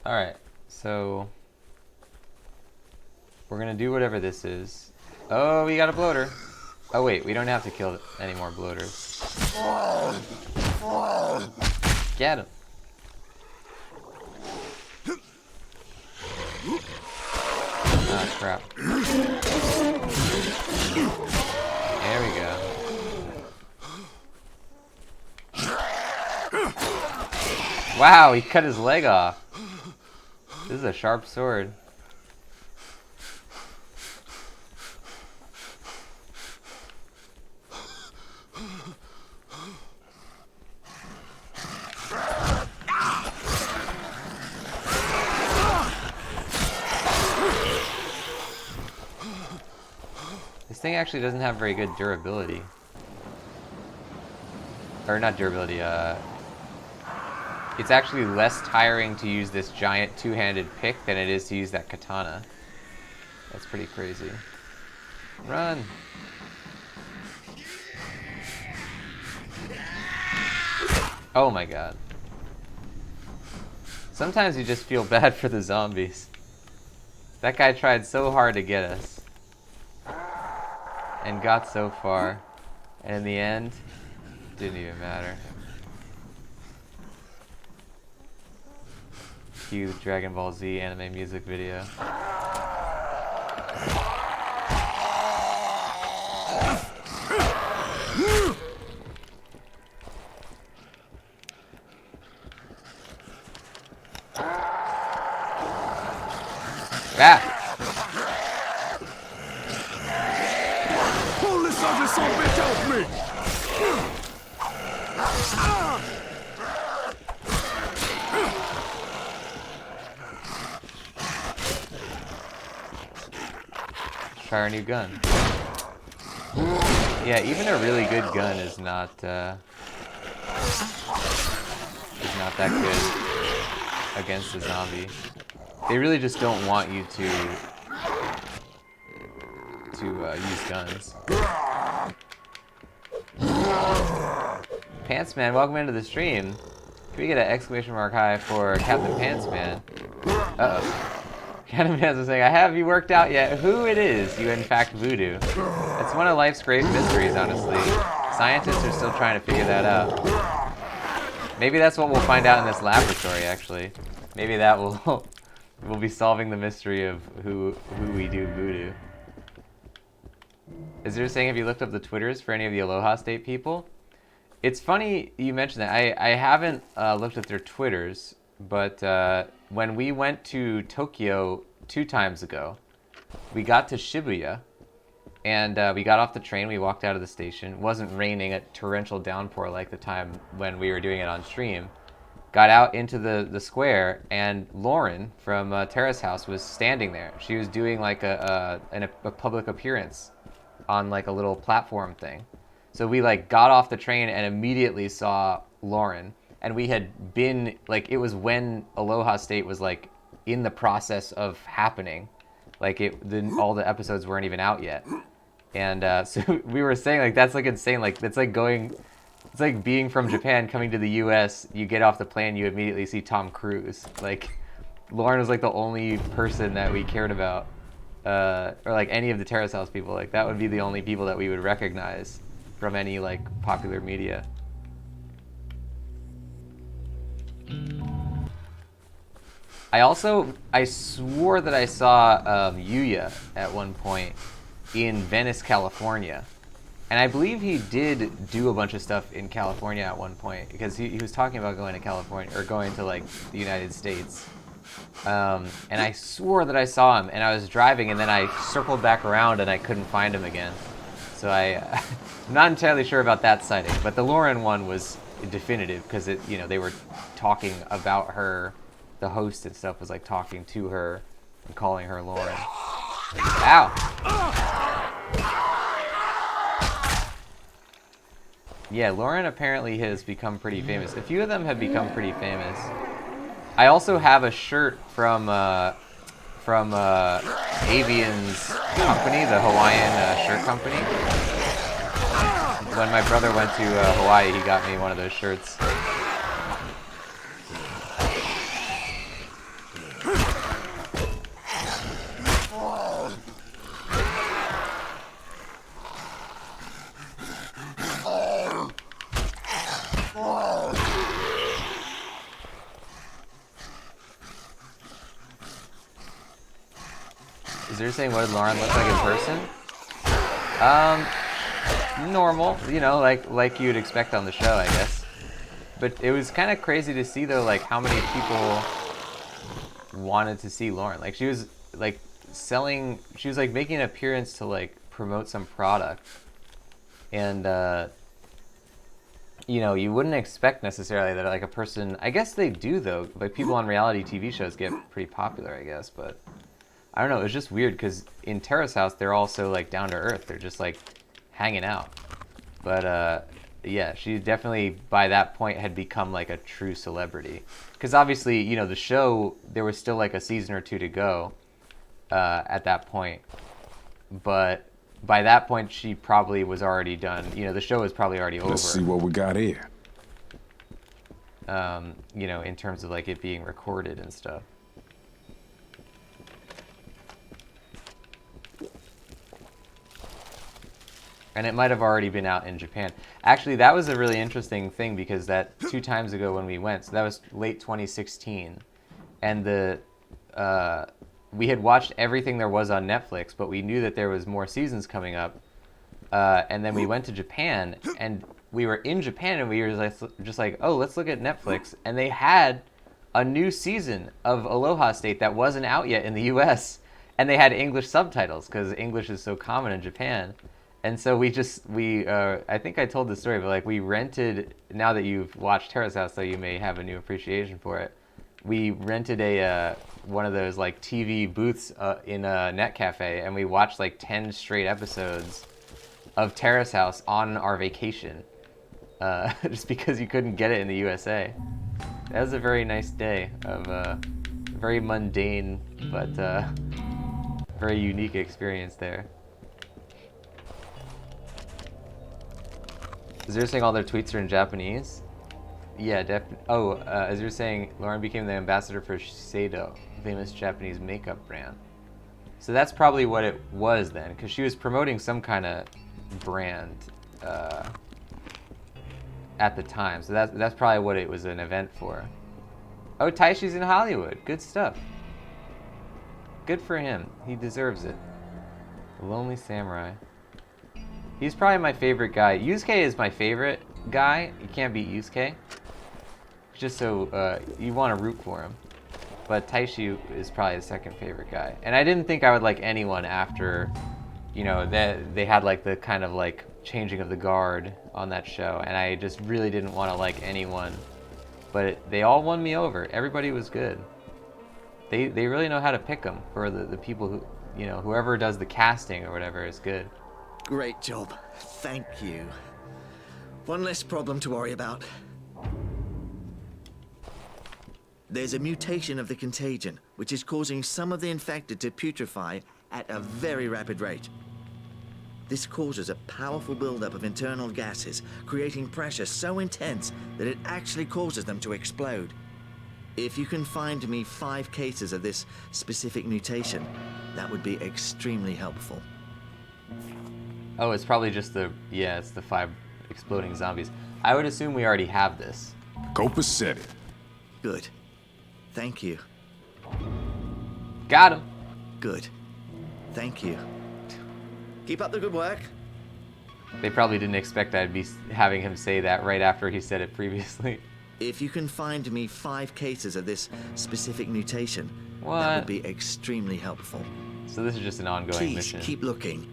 Alright, so we're gonna do whatever this is. Oh, we got a bloater. Oh wait, we don't have to kill any more bloaters. Get him. Ah, crap. There we go. Wow, he cut his leg off. This is a sharp sword. This thing actually doesn't have very good durability. Or not durability, it's actually less tiring to use this giant two-handed pick than it is to use that katana. That's pretty crazy. Run! Oh my god. Sometimes you just feel bad for the zombies. That guy tried so hard to get us. And got so far. And in the end, didn't even matter. Cue the Dragon Ball Z anime music video. son of a bitch off me! Try our new gun. Yeah, even a really good gun is not that good against a zombie. They really just don't want you to use guns. Pantsman, welcome into the stream. Can we get an exclamation mark high for Captain Pantsman? Uh-oh. Captain Pantsman saying, I have you worked out yet who it is you in fact voodoo. It's one of life's great mysteries, honestly. Scientists are still trying to figure that out. Maybe that's what we'll find out in this laboratory, actually. Maybe that will we'll be solving the mystery of who we do voodoo. Is there saying, have you looked up the Twitters for any of the Aloha State people? It's funny you mentioned that. I haven't looked at their Twitters, but when we went to Tokyo 2 times ago, we got to Shibuya, and we got off the train, we walked out of the station. It wasn't raining, a torrential downpour like the time when we were doing it on stream. Got out into the square, and Lauren from Terrace House was standing there. She was doing like a public appearance on like a little platform thing. So we like got off the train and immediately saw Lauren. And we had been, like, it was when Aloha State was like in the process of happening. Like all the episodes weren't even out yet. And so we were saying, like, that's like insane. Like, it's like being from Japan, coming to the US, you get off the plane, you immediately see Tom Cruise. Like, Lauren was like the only person that we cared about. Or like any of the Terrace House people. Like, that would be the only people that we would recognize from any like popular media. I swore that I saw Yuya at one point in Venice, California. And I believe he did do a bunch of stuff in California at one point, because he was talking about going to California, or going to like the United States. And I swore that I saw him, and I was driving, and then I circled back around and I couldn't find him again. So I'm not entirely sure about that sighting, but the Lauren one was definitive, because they were talking about her. The host and stuff was like talking to her and calling her Lauren. Ow! Yeah, Lauren apparently has become pretty famous. A few of them have become pretty famous. I also have a shirt from Avian's company, the Hawaiian shirt company. When my brother went to Hawaii, he got me one of those shirts. You're saying what did Lauren look like in person? Normal, like you'd expect on the show, I guess. But it was kind of crazy to see though, like how many people wanted to see Lauren. Like she was like making an appearance to like promote some product, and you wouldn't expect necessarily that like a person. I guess they do though. Like people on reality TV shows get pretty popular, I guess, but. I don't know, it was just weird because in Terrace House, they're also like down to earth. They're just like hanging out. But yeah, she definitely by that point had become like a true celebrity. Because obviously, the show, there was still like a season or 2 to go at that point. But by that point, she probably was already done. The show was probably already over. Let's see what we got here. In terms of like it being recorded and stuff. And it might have already been out in Japan. Actually, that was a really interesting thing because that 2 times ago when we went, so that was late 2016, and we had watched everything there was on Netflix, but we knew that there was more seasons coming up. And then we went to Japan, and we were in Japan, and we were just like, oh, let's look at Netflix, and they had a new season of Aloha State that wasn't out yet in the U.S., and they had English subtitles because English is so common in Japan. And so I think I told the story, but like we rented, now that you've watched Terrace House, so you may have a new appreciation for it. We rented one of those like TV booths in a net cafe, and we watched like 10 straight episodes of Terrace House on our vacation, just because you couldn't get it in the USA. That was a very nice day of very mundane but very unique experience there. Is there saying all their tweets are in Japanese? Yeah, as you're saying, Lauren became the ambassador for Shiseido, famous Japanese makeup brand. So that's probably what it was then, because she was promoting some kind of brand at the time. So that's probably what it was an event for. Oh, Taishi's in Hollywood. Good stuff. Good for him. He deserves it. The Lonely Samurai. He's probably my favorite guy. Yusuke is my favorite guy. You can't beat Yusuke. Just so you want to root for him. But Taishi is probably the second favorite guy. And I didn't think I would like anyone after, you know, they had like the kind of like changing of the guard on that show. And I just really didn't want to like anyone. But they all won me over. Everybody was good. They really know how to pick them for the people who, you know, whoever does the casting or whatever is good. Great job. Thank you. One less problem to worry about. There's a mutation of the contagion, which is causing some of the infected to putrefy at a very rapid rate. This causes a powerful buildup of internal gases, creating pressure so intense that it actually causes them to explode. If you can find me 5 cases of this specific mutation, that would be extremely helpful. Oh, it's probably just it's the 5 exploding zombies. I would assume we already have this. Copa said it. Good. Thank you. Got him. Good. Thank you. Keep up the good work. They probably didn't expect I'd be having him say that right after he said it previously. If you can find me 5 cases of this specific mutation, what? That would be extremely helpful. So this is just an ongoing mission. Please keep looking.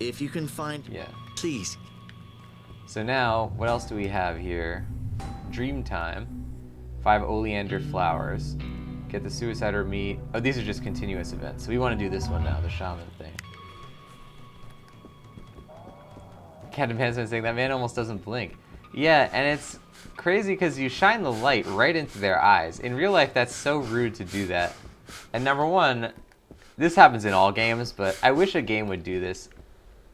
If you can find... Yeah. Please. So now, what else do we have here? Dreamtime. 5 oleander flowers. Get the suicider meat. Oh, these are just continuous events. So we want to do this one now, the shaman thing. Captain Pan's saying that man almost doesn't blink. Yeah, and it's crazy because you shine the light right into their eyes. In real life, that's so rude to do that. And number one, this happens in all games, but I wish a game would do this.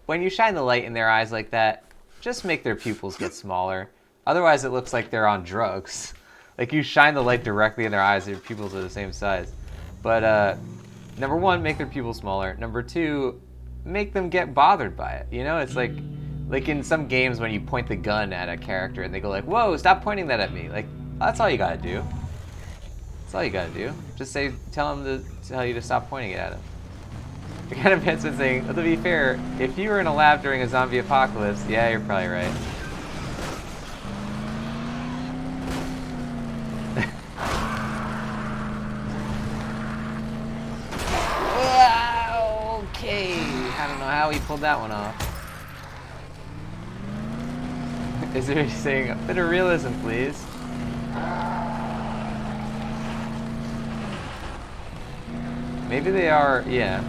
When you shine the light in their eyes like that, just make their pupils get smaller. Otherwise, it looks like they're on drugs. Like, you shine the light directly in their eyes, their pupils are the same size. But, number one, make their pupils smaller. Number two, make them get bothered by it. You know, it's like in some games when you point the gun at a character and they go like, whoa, stop pointing that at me. Like, that's all you gotta do. That's all you gotta do. Just tell them to tell you to stop pointing it at him. The kind of Ben's been saying, well, to be fair, if you were in a lab during a zombie apocalypse, yeah, you're probably right. Okay, I don't know how he pulled that one off. Is there saying a bit of realism, please? Maybe they are, yeah.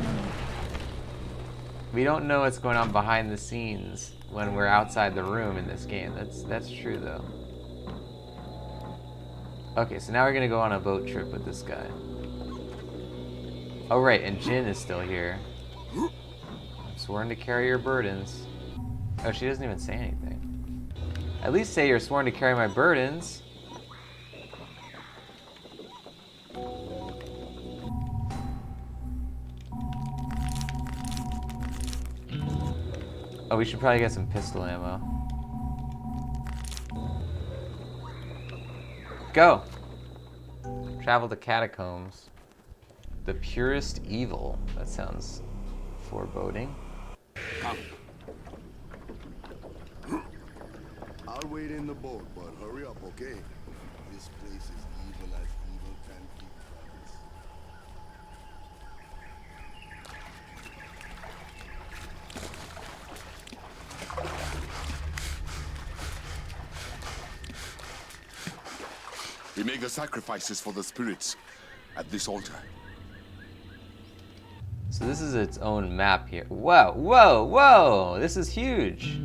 We don't know what's going on behind the scenes when we're outside the room in this game. That's true though. Okay, so now we're gonna go on a boat trip with this guy. Oh right, and Jin is still here. Sworn to carry your burdens. Oh, she doesn't even say anything. At least say you're sworn to carry my burdens. Oh, we should probably get some pistol ammo. Go! Travel to catacombs. The purest evil. That sounds foreboding. Come. I'll wait in the boat, but hurry up, okay? This place is evil as evil can be, We make the sacrifices for the spirits at this altar. So this is its own map here. Whoa, whoa, whoa! This is huge.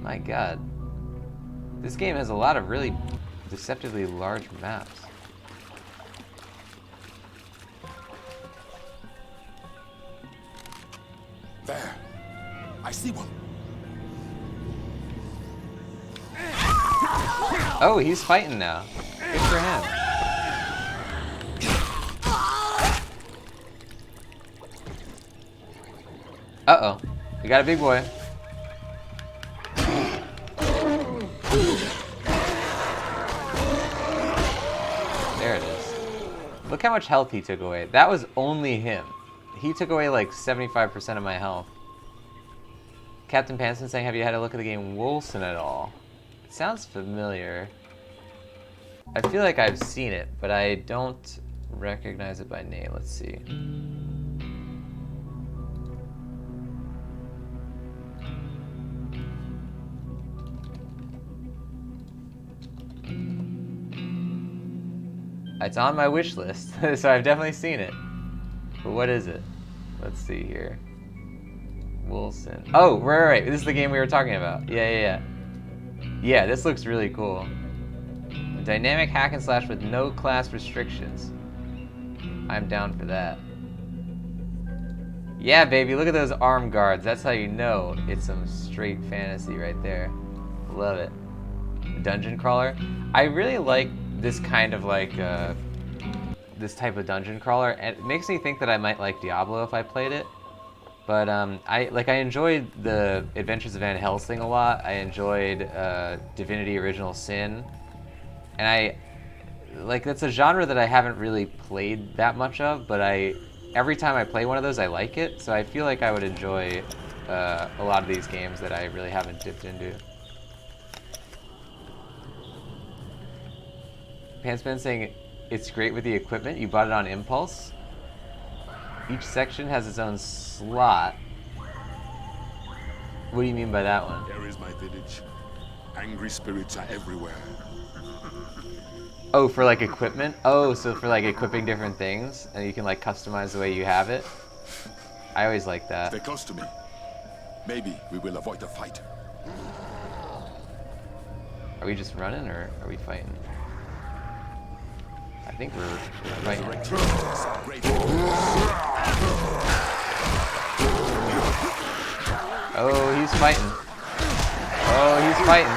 My God. This game has a lot of really deceptively large maps. There. I see one. Oh, he's fighting now. Good for him. Uh-oh. We got a big boy. There it is. Look how much health he took away. That was only him. He took away like 75% of my health. Captain Panson saying, have you had a look at the game Wolfson at all? It sounds familiar. I feel like I've seen it, but I don't recognize it by name. Let's see. It's on my wish list, so I've definitely seen it. But what is it? Let's see here. Wilson. Oh, right. This is the game we were talking about. Yeah. Yeah, this looks really cool. A dynamic hack and slash with no class restrictions. I'm down for that. Yeah, baby, look at those arm guards. That's how you know it's some straight fantasy right there. Love it. Dungeon crawler. I really like this kind of like this type of dungeon crawler, and it makes me think that I might like Diablo if I played it. But I enjoyed the Adventures of Van Helsing a lot. I enjoyed Divinity: Original Sin, and that's a genre that I haven't really played that much of. But every time I play one of those, I like it. So I feel like I would enjoy a lot of these games that I really haven't dipped into. Pantsman saying it's great with the equipment. You bought it on impulse. Each section has its own slot. What do you mean by that one? Here is my village. Angry spirits are everywhere. Oh, for like equipment? Oh, so for like equipping different things, and you can like customize the way you have it? I always like that. Stay close to me. Maybe we will avoid a fight. Are we just running, or are we fighting? I think we're fighting. Oh, he's fighting. Oh, he's fighting.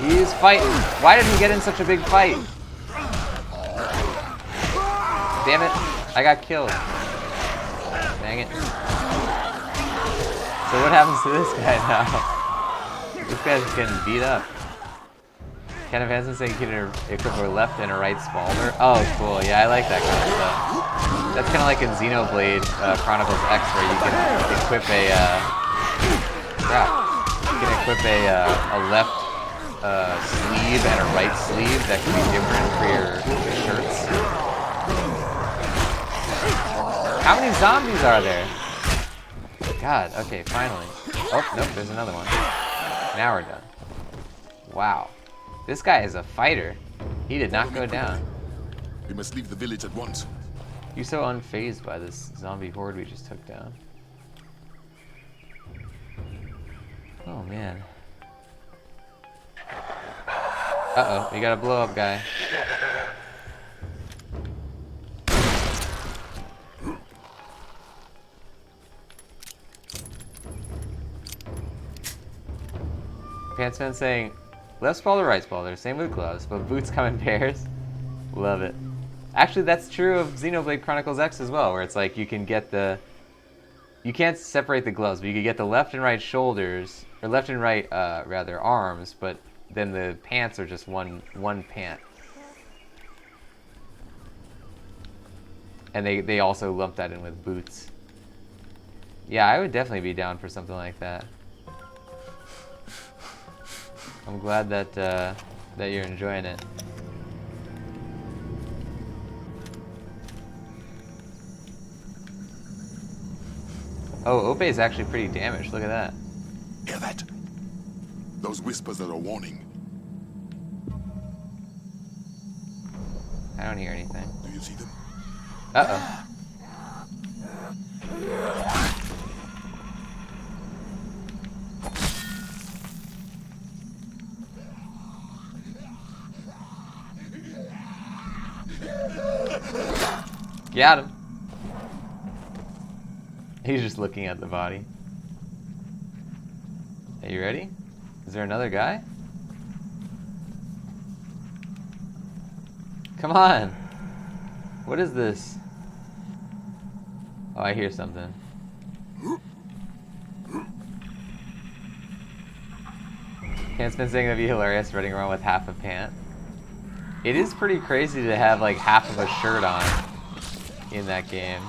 He's fighting. Why did he get in such a big fight? Damn it. I got killed. Dang it. So what happens to this guy now? This guy's getting beat up. Ken Hansen saying you can equip a left and a right spalder. Oh, cool. Yeah, I like that kind of stuff. That's kind of like in Xenoblade Chronicles X, where you can equip a left sleeve and a right sleeve that can be different for your shirts. How many zombies are there? God. Okay, finally. Oh, nope. There's another one. Now we're done. Wow. This guy is a fighter. He did not go down. We must leave the village at once. You're so unfazed by this zombie horde we just took down. Oh, man. Uh-oh. We got a blow-up guy. Pantsman saying, left spalder, right spalder, same with gloves, but boots come in pairs. Love it. Actually, that's true of Xenoblade Chronicles X as well, where it's like you can get you can't separate the gloves, but you can get the left and right shoulders, or left and right, rather, arms, but then the pants are just one pant. And they also lump that in with boots. Yeah, I would definitely be down for something like that. I'm glad that that you're enjoying it. Oh, Ope is actually pretty damaged. Look at that. Hear that? Those whispers are a warning. I don't hear anything. Do you see them? Uh-oh. Got him. He's just looking at the body. Are you ready? Is there another guy? Come on. What is this? Oh, I hear something. Pant's been saying that'd be hilarious running around with half a pant. It is pretty crazy to have like half of a shirt on in that game.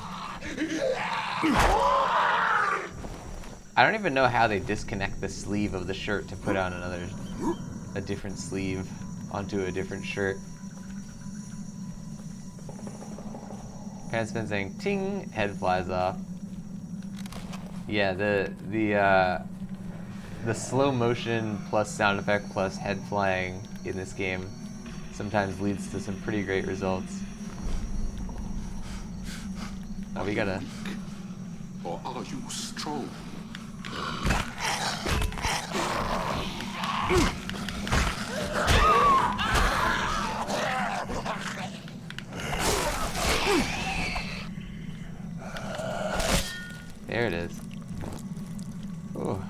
I don't even know how they disconnect the sleeve of the shirt to put on a different sleeve onto a different shirt. Pants been saying ting, head flies off. Yeah, the slow motion plus sound effect plus head flying in this game sometimes leads to some pretty great results. Oh, we gotta... Or are you strong? There it is. Ooh.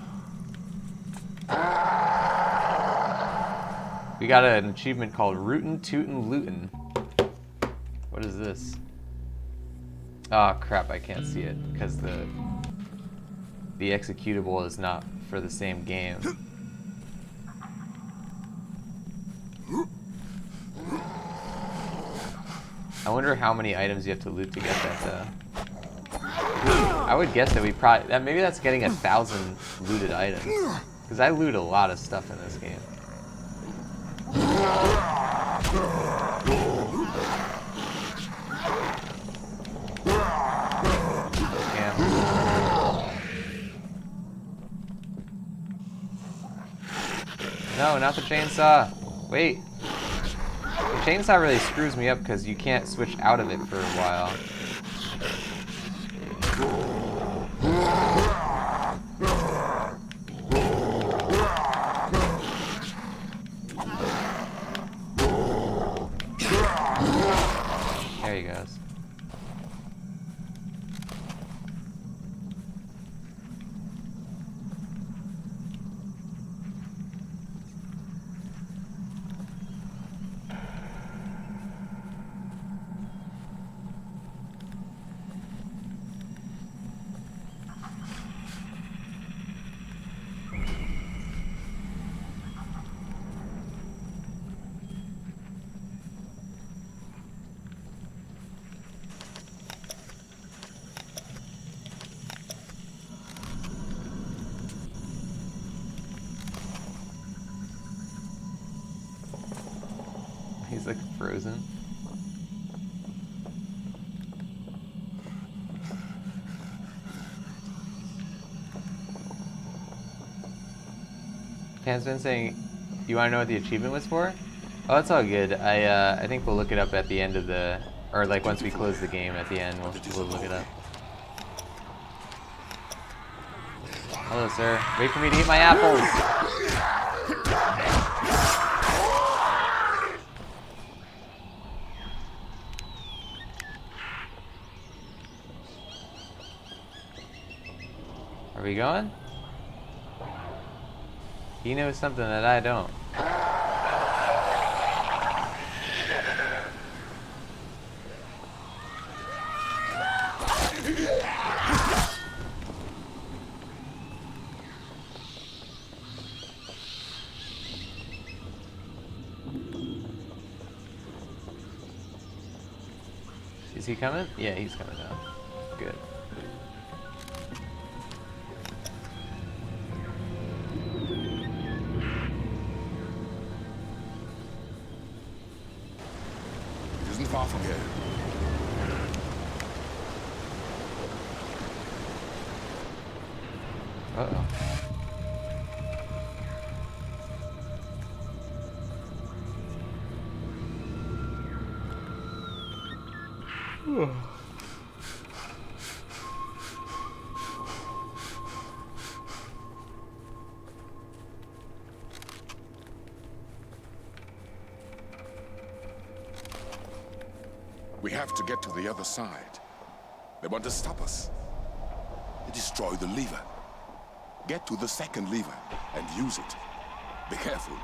We got an achievement called Rootin' Tootin' Lootin'. What is this? Oh crap, I can't see it because the executable is not for the same game. I wonder how many items you have to loot to get that I would guess that maybe that's getting 1,000 looted items. Because I loot a lot of stuff in this game. No, not the chainsaw. Wait. The chainsaw really screws me up because you can't switch out of it for a while. There he goes. He's like frozen. Pan's been saying, you want to know what the achievement was for? Oh, that's all good. I think we'll look it up at the end of the, or like once we close the game at the end, we'll look it up. Hello, sir. Wait for me to eat my apples. Are we going? He knows something that I don't. Is he coming? Yeah, he's coming now. Good. Isn't far from here. Uh-oh. We have to get to the other side. They want to stop us. Destroy the lever. Get to the second lever and use it. Be careful.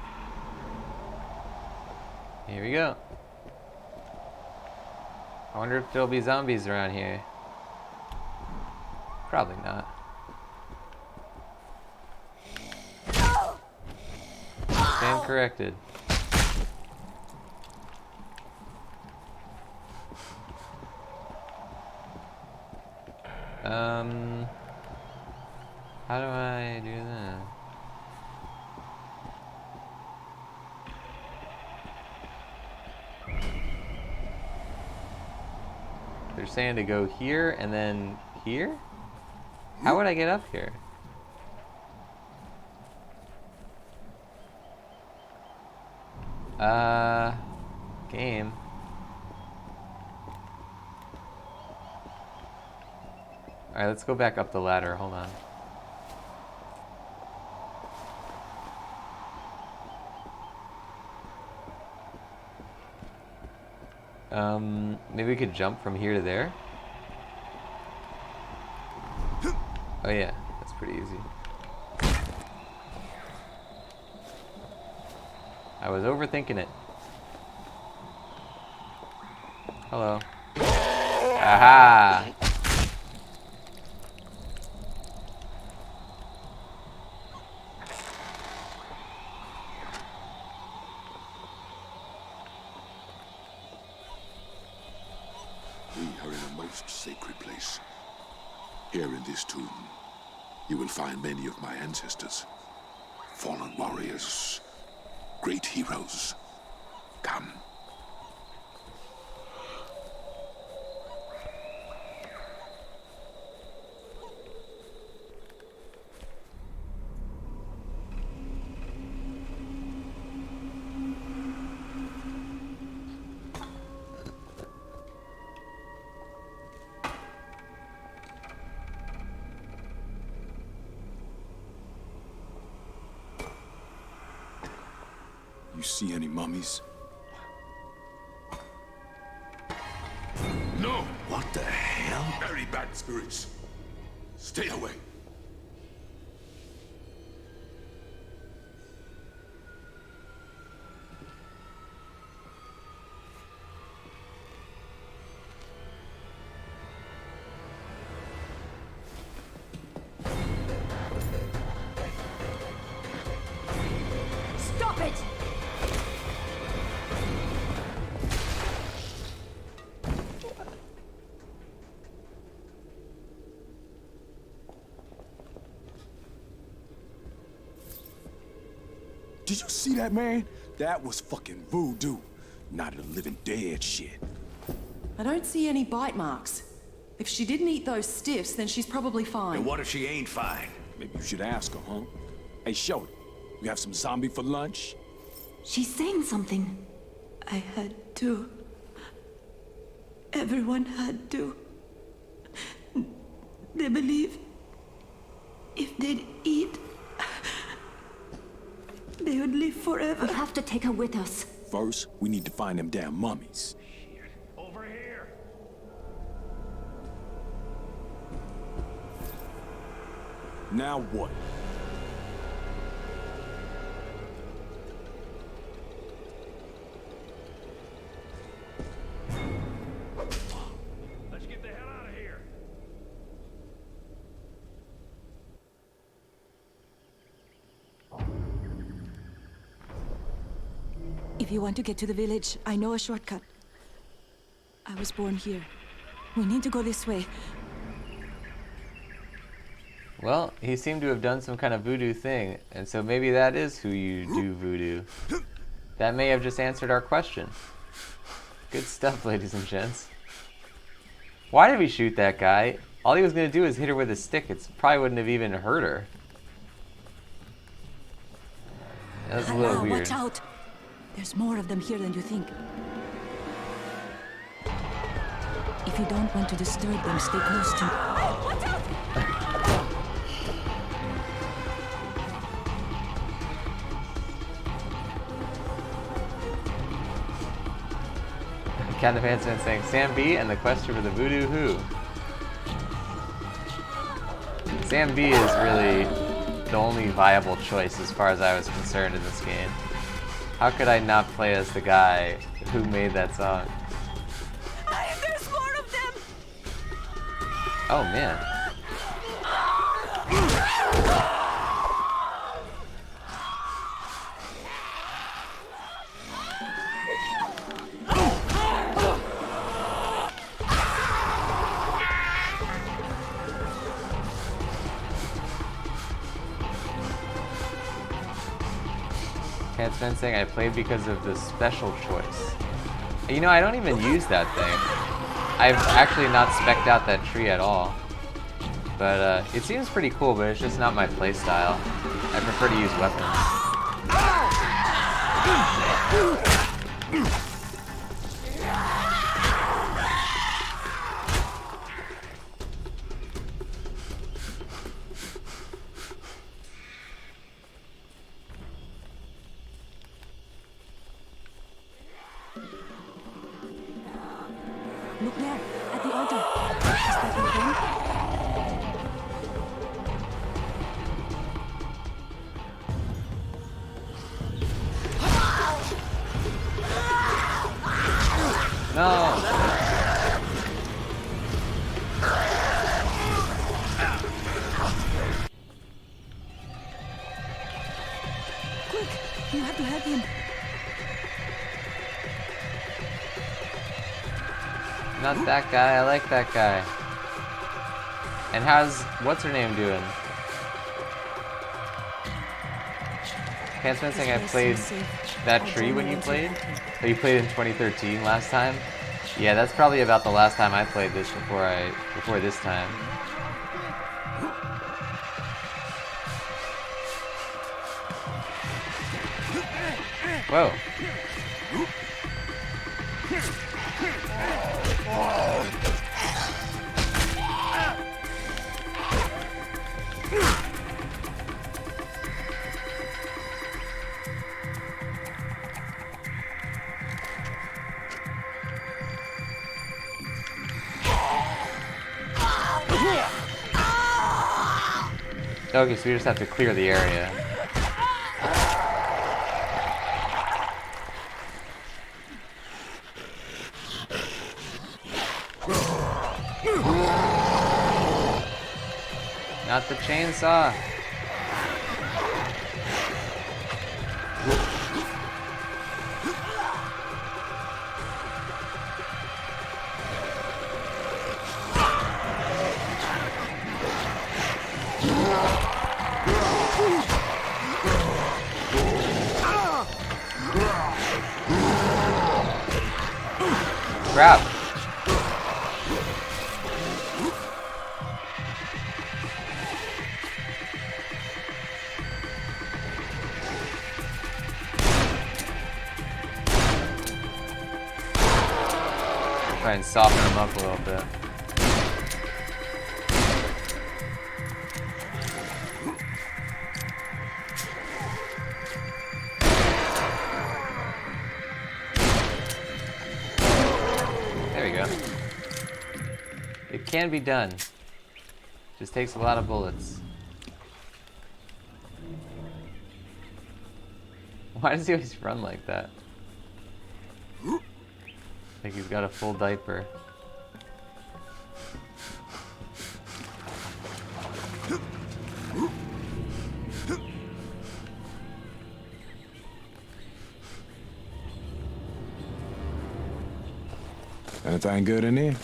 Here we go. I wonder if there'll be zombies around here. Probably not. Stand corrected. How do I do that? They're saying to go here and then here? How would I get up here? Game. Alright, let's go back up the ladder. Hold on. Maybe we could jump from here to there? Oh yeah, that's pretty easy. I was overthinking it. Hello. Aha! We are in a most sacred place. Here in this tomb, you will find many of my ancestors. Fallen warriors, great heroes. Come. You see any mummies? No! What the hell? Very bad spirits. Stay away. Stop it! Did you see that, man? That was fucking voodoo. Not a living dead shit. I don't see any bite marks. If she didn't eat those stiffs, then she's probably fine. And what if she ain't fine? Maybe you should ask her, huh? Hey, Shorty, you have some zombie for lunch? She's saying something. I had to. Everyone had to. They believe if they'd eat, they would live forever. We have to take her with us. First, we need to find them damn mummies. Over here. Now what? Let's get the hell out of here. If you want to get to the village, I know a shortcut. I was born here. We need to go this way. Well, he seemed to have done some kind of voodoo thing, and so maybe that is who you do voodoo. That may have just answered our question. Good stuff, ladies and gents. Why did we shoot that guy? All he was going to do is hit her with a stick. It probably wouldn't have even hurt her. That was a little weird. Watch out! There's more of them here than you think. If If you don't want to disturb them, stay close to... Watch out! Cat the Phantom saying Sam B and the quest for the voodoo who. Sam B is really the only viable choice as far as I was concerned in this game. How could I not play as the guy who made that song? There's more of them! Oh man. Cat's been saying I played because of the special choice. You know, I don't even use that thing. I've actually not spec'd out that tree at all. But it seems pretty cool, but it's just not my playstyle. I prefer to use weapons. Look there, at the altar. Is that your friend? No! Quick, you have to help him. Not that guy, I like that guy. And how's, what's her name doing? Can't spend saying I played that tree when you played? Oh, you played in 2013 last time? Yeah, that's probably about the last time I played this before this time. Whoa. Okay, so we just have to clear the area. Not the chainsaw. Crap. Try and soften them up a little bit. There we go. It can be done. Just takes a lot of bullets. Why does he always run like that? Like he's got a full diaper. Anything good in there?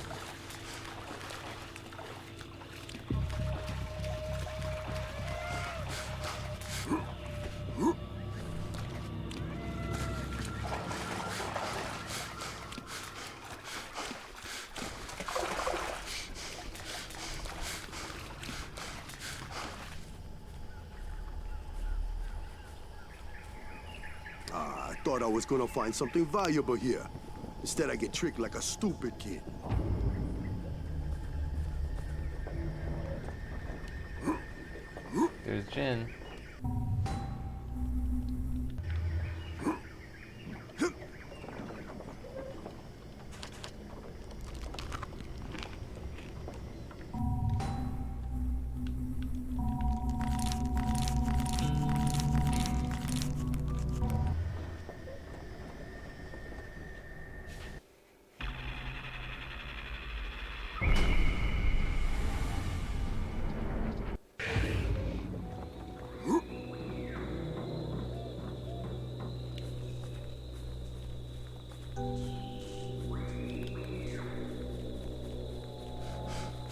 I thought I was gonna find something valuable here. Instead, I get tricked like a stupid kid. There's Jin.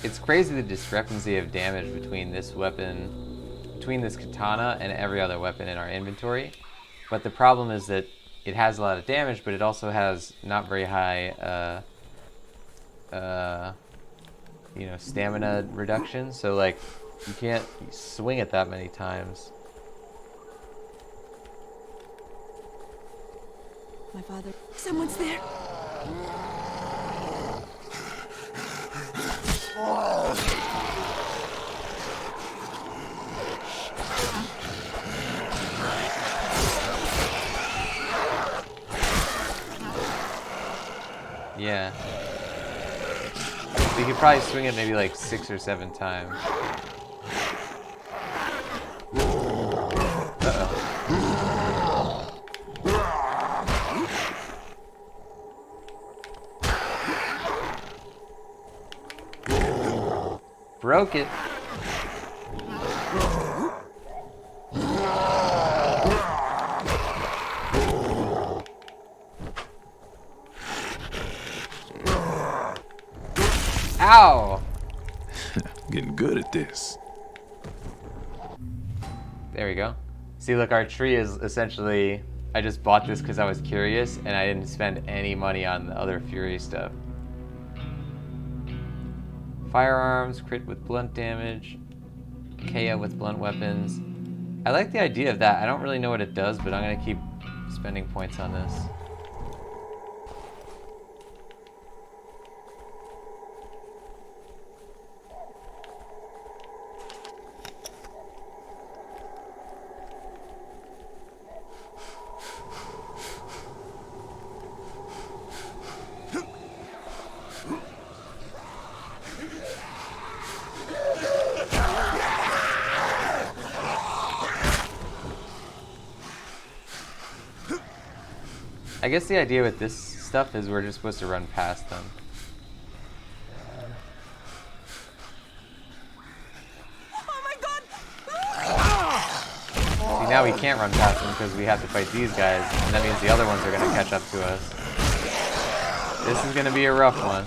It's crazy the discrepancy of damage between this weapon, between this katana and every other weapon in our inventory. But the problem is that it has a lot of damage, but it also has not very high, you know, stamina reduction. So like, you can't swing it that many times. My father. Someone's there. Yeah. You could probably swing it maybe like 6 or 7 times. Broke it. Ow! Getting good at this. There we go. See, look, our tree is essentially... I just bought this because I was curious, and I didn't spend any money on the other Fury stuff. Firearms, crit with blunt damage, KO with blunt weapons. I like the idea of that. I don't really know what it does, but I'm going to keep spending points on this. I guess the idea with this stuff is we're just supposed to run past them. Oh my god! See, now we can't run past them because we have to fight these guys, and that means the other ones are going to catch up to us. This is going to be a rough one.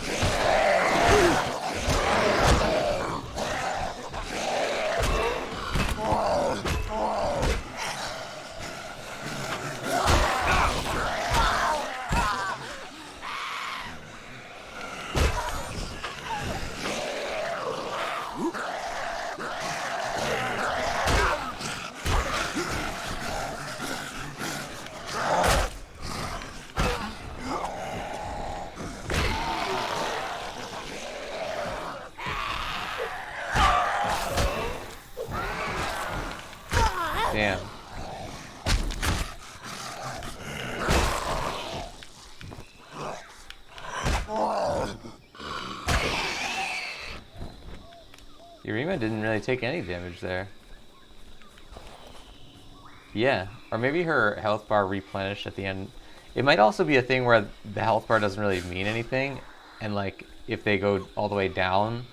Damn. Yurima didn't really take any damage there. Yeah, or maybe her health bar replenished at the end. It might also be a thing where the health bar doesn't really mean anything, and like if they go all the way down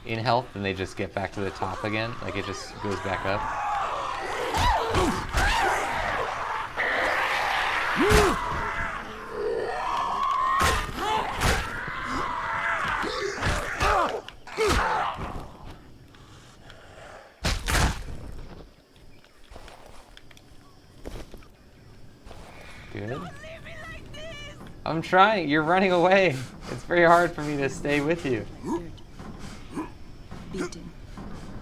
in health, then they just get back to the top again. Like it just goes back up. Good. I'm trying. You're running away. It's very hard for me to stay with you. Beaten,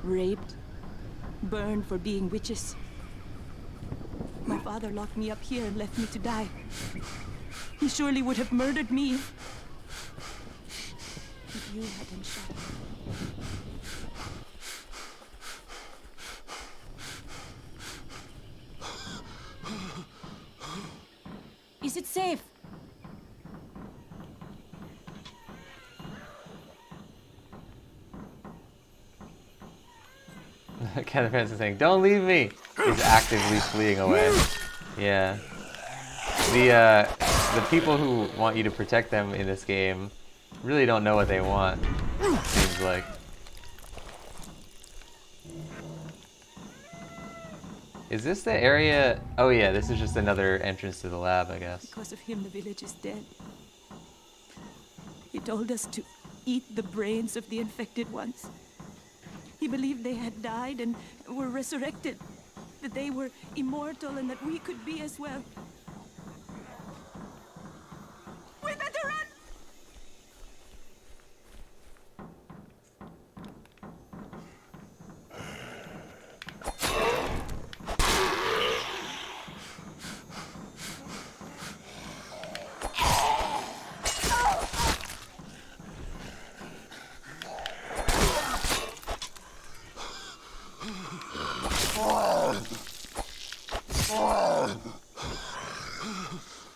raped, burned for being witches. My father locked me up here and left me to die. He surely would have murdered me if you hadn't shot me. Is it safe? Kevin Prince is saying, "Don't leave me." He's actively fleeing away. Yeah. The people who want you to protect them in this game really don't know what they want. Seems like. Is this the area? Oh yeah, this is just another entrance to the lab, I guess. Because of him, the village is dead. He told us to eat the brains of the infected ones. He believed they had died and were resurrected, that they were immortal and that we could be as well. We better run!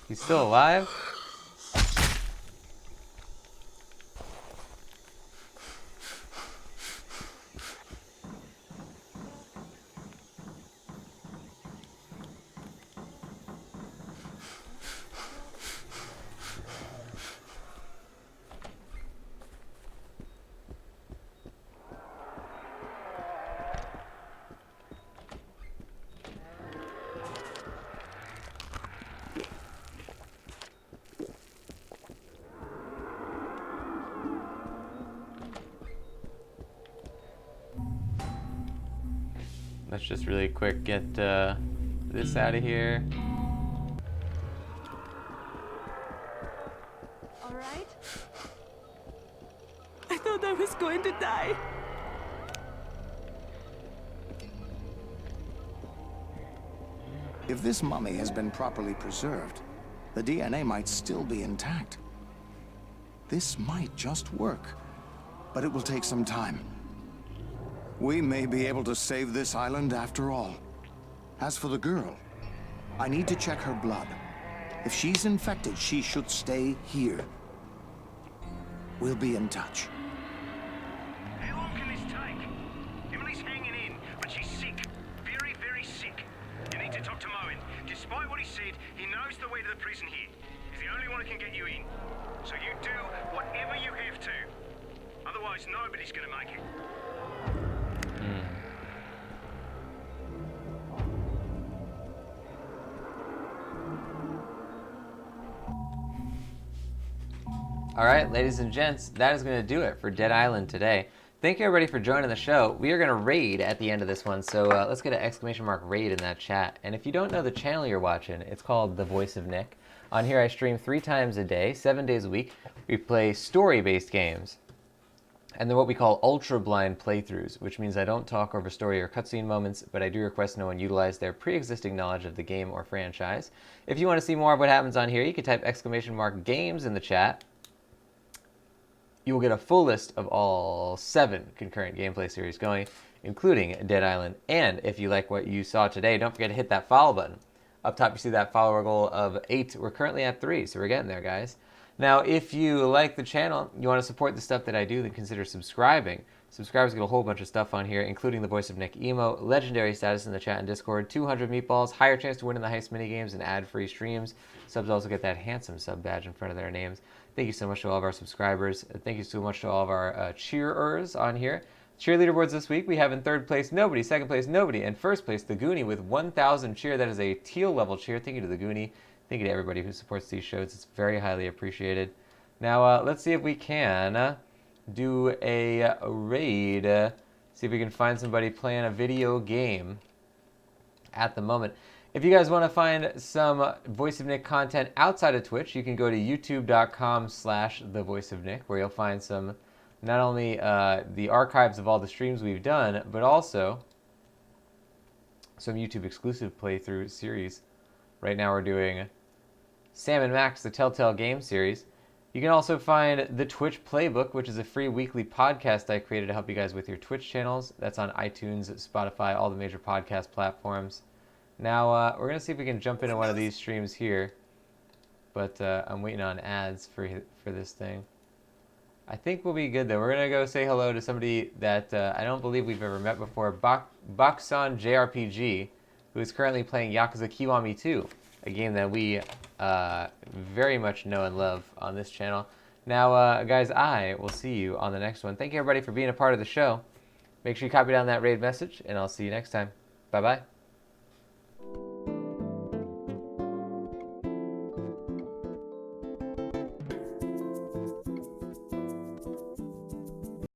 He's still alive? Let's just really quick get this out of here. All right? I thought I was going to die. If this mummy has been properly preserved, the DNA might still be intact. This might just work, but it will take some time. We may be able to save this island after all. As for the girl, I need to check her blood. If she's infected, she should stay here. We'll be in touch. How long can this take? Emily's hanging in, but she's sick. Very, very sick. You need to talk to Moen. Despite what he said, he knows the way to the prison here. He's the only one who can get you in. So you do whatever you have to. Otherwise, nobody's gonna make it. Alright, ladies and gents, that is going to do it for Dead Island today. Thank you everybody for joining the show. We are going to raid at the end of this one, so let's get an exclamation mark raid in that chat. And if you don't know the channel you're watching, it's called The Voice of Nick. On here I stream 3 times a day, 7 days a week. We play story-based games. And they're what we call ultra-blind playthroughs, which means I don't talk over story or cutscene moments, but I do request no one utilize their pre-existing knowledge of the game or franchise. If you want to see more of what happens on here, you can type exclamation mark games in the chat. You will get a full list of all 7 concurrent gameplay series going, including Dead Island. And if you like what you saw today, don't forget to hit that follow button. Up top you see that follower goal of 8. We're currently at 3, so we're getting there, guys. Now, if you like the channel, you want to support the stuff that I do, then consider subscribing. Subscribers get a whole bunch of stuff on here, including the Voice of Nick emote, legendary status in the chat and Discord, 200 meatballs, higher chance to win in the heist minigames, and ad-free streams. Subs also get that handsome sub badge in front of their names. Thank you so much to all of our subscribers. Thank you so much to all of our cheerers on here. Cheer leaderboards this week, we have in 3rd place nobody, 2nd place nobody, and 1st place the Goonie with 1,000 cheer. That is a teal level cheer. Thank you to the Goonie. Thank you to everybody who supports these shows. It's very highly appreciated. Now, let's see if we can do a raid. See if we can find somebody playing a video game at the moment. If you guys want to find some Voice of Nick content outside of Twitch, you can go to youtube.com/thevoiceofnick, where you'll find some, not only the archives of all the streams we've done, but also some YouTube exclusive playthrough series. Right now we're doing Sam and Max, the Telltale Game series. You can also find the Twitch Playbook, which is a free weekly podcast I created to help you guys with your Twitch channels. That's on iTunes, Spotify, all the major podcast platforms. Now, we're going to see if we can jump into one of these streams here. but I'm waiting on ads for this thing. I think we'll be good though. We're gonna go say hello to somebody that I don't believe we've ever met before, Baksan JRPG, who is currently playing Yakuza Kiwami 2, a game that we very much know and love on this channel. Now, guys, I will see you on the next one. Thank you everybody for being a part of the show. Make sure you copy down that raid message, and I'll see you next time. Bye-bye.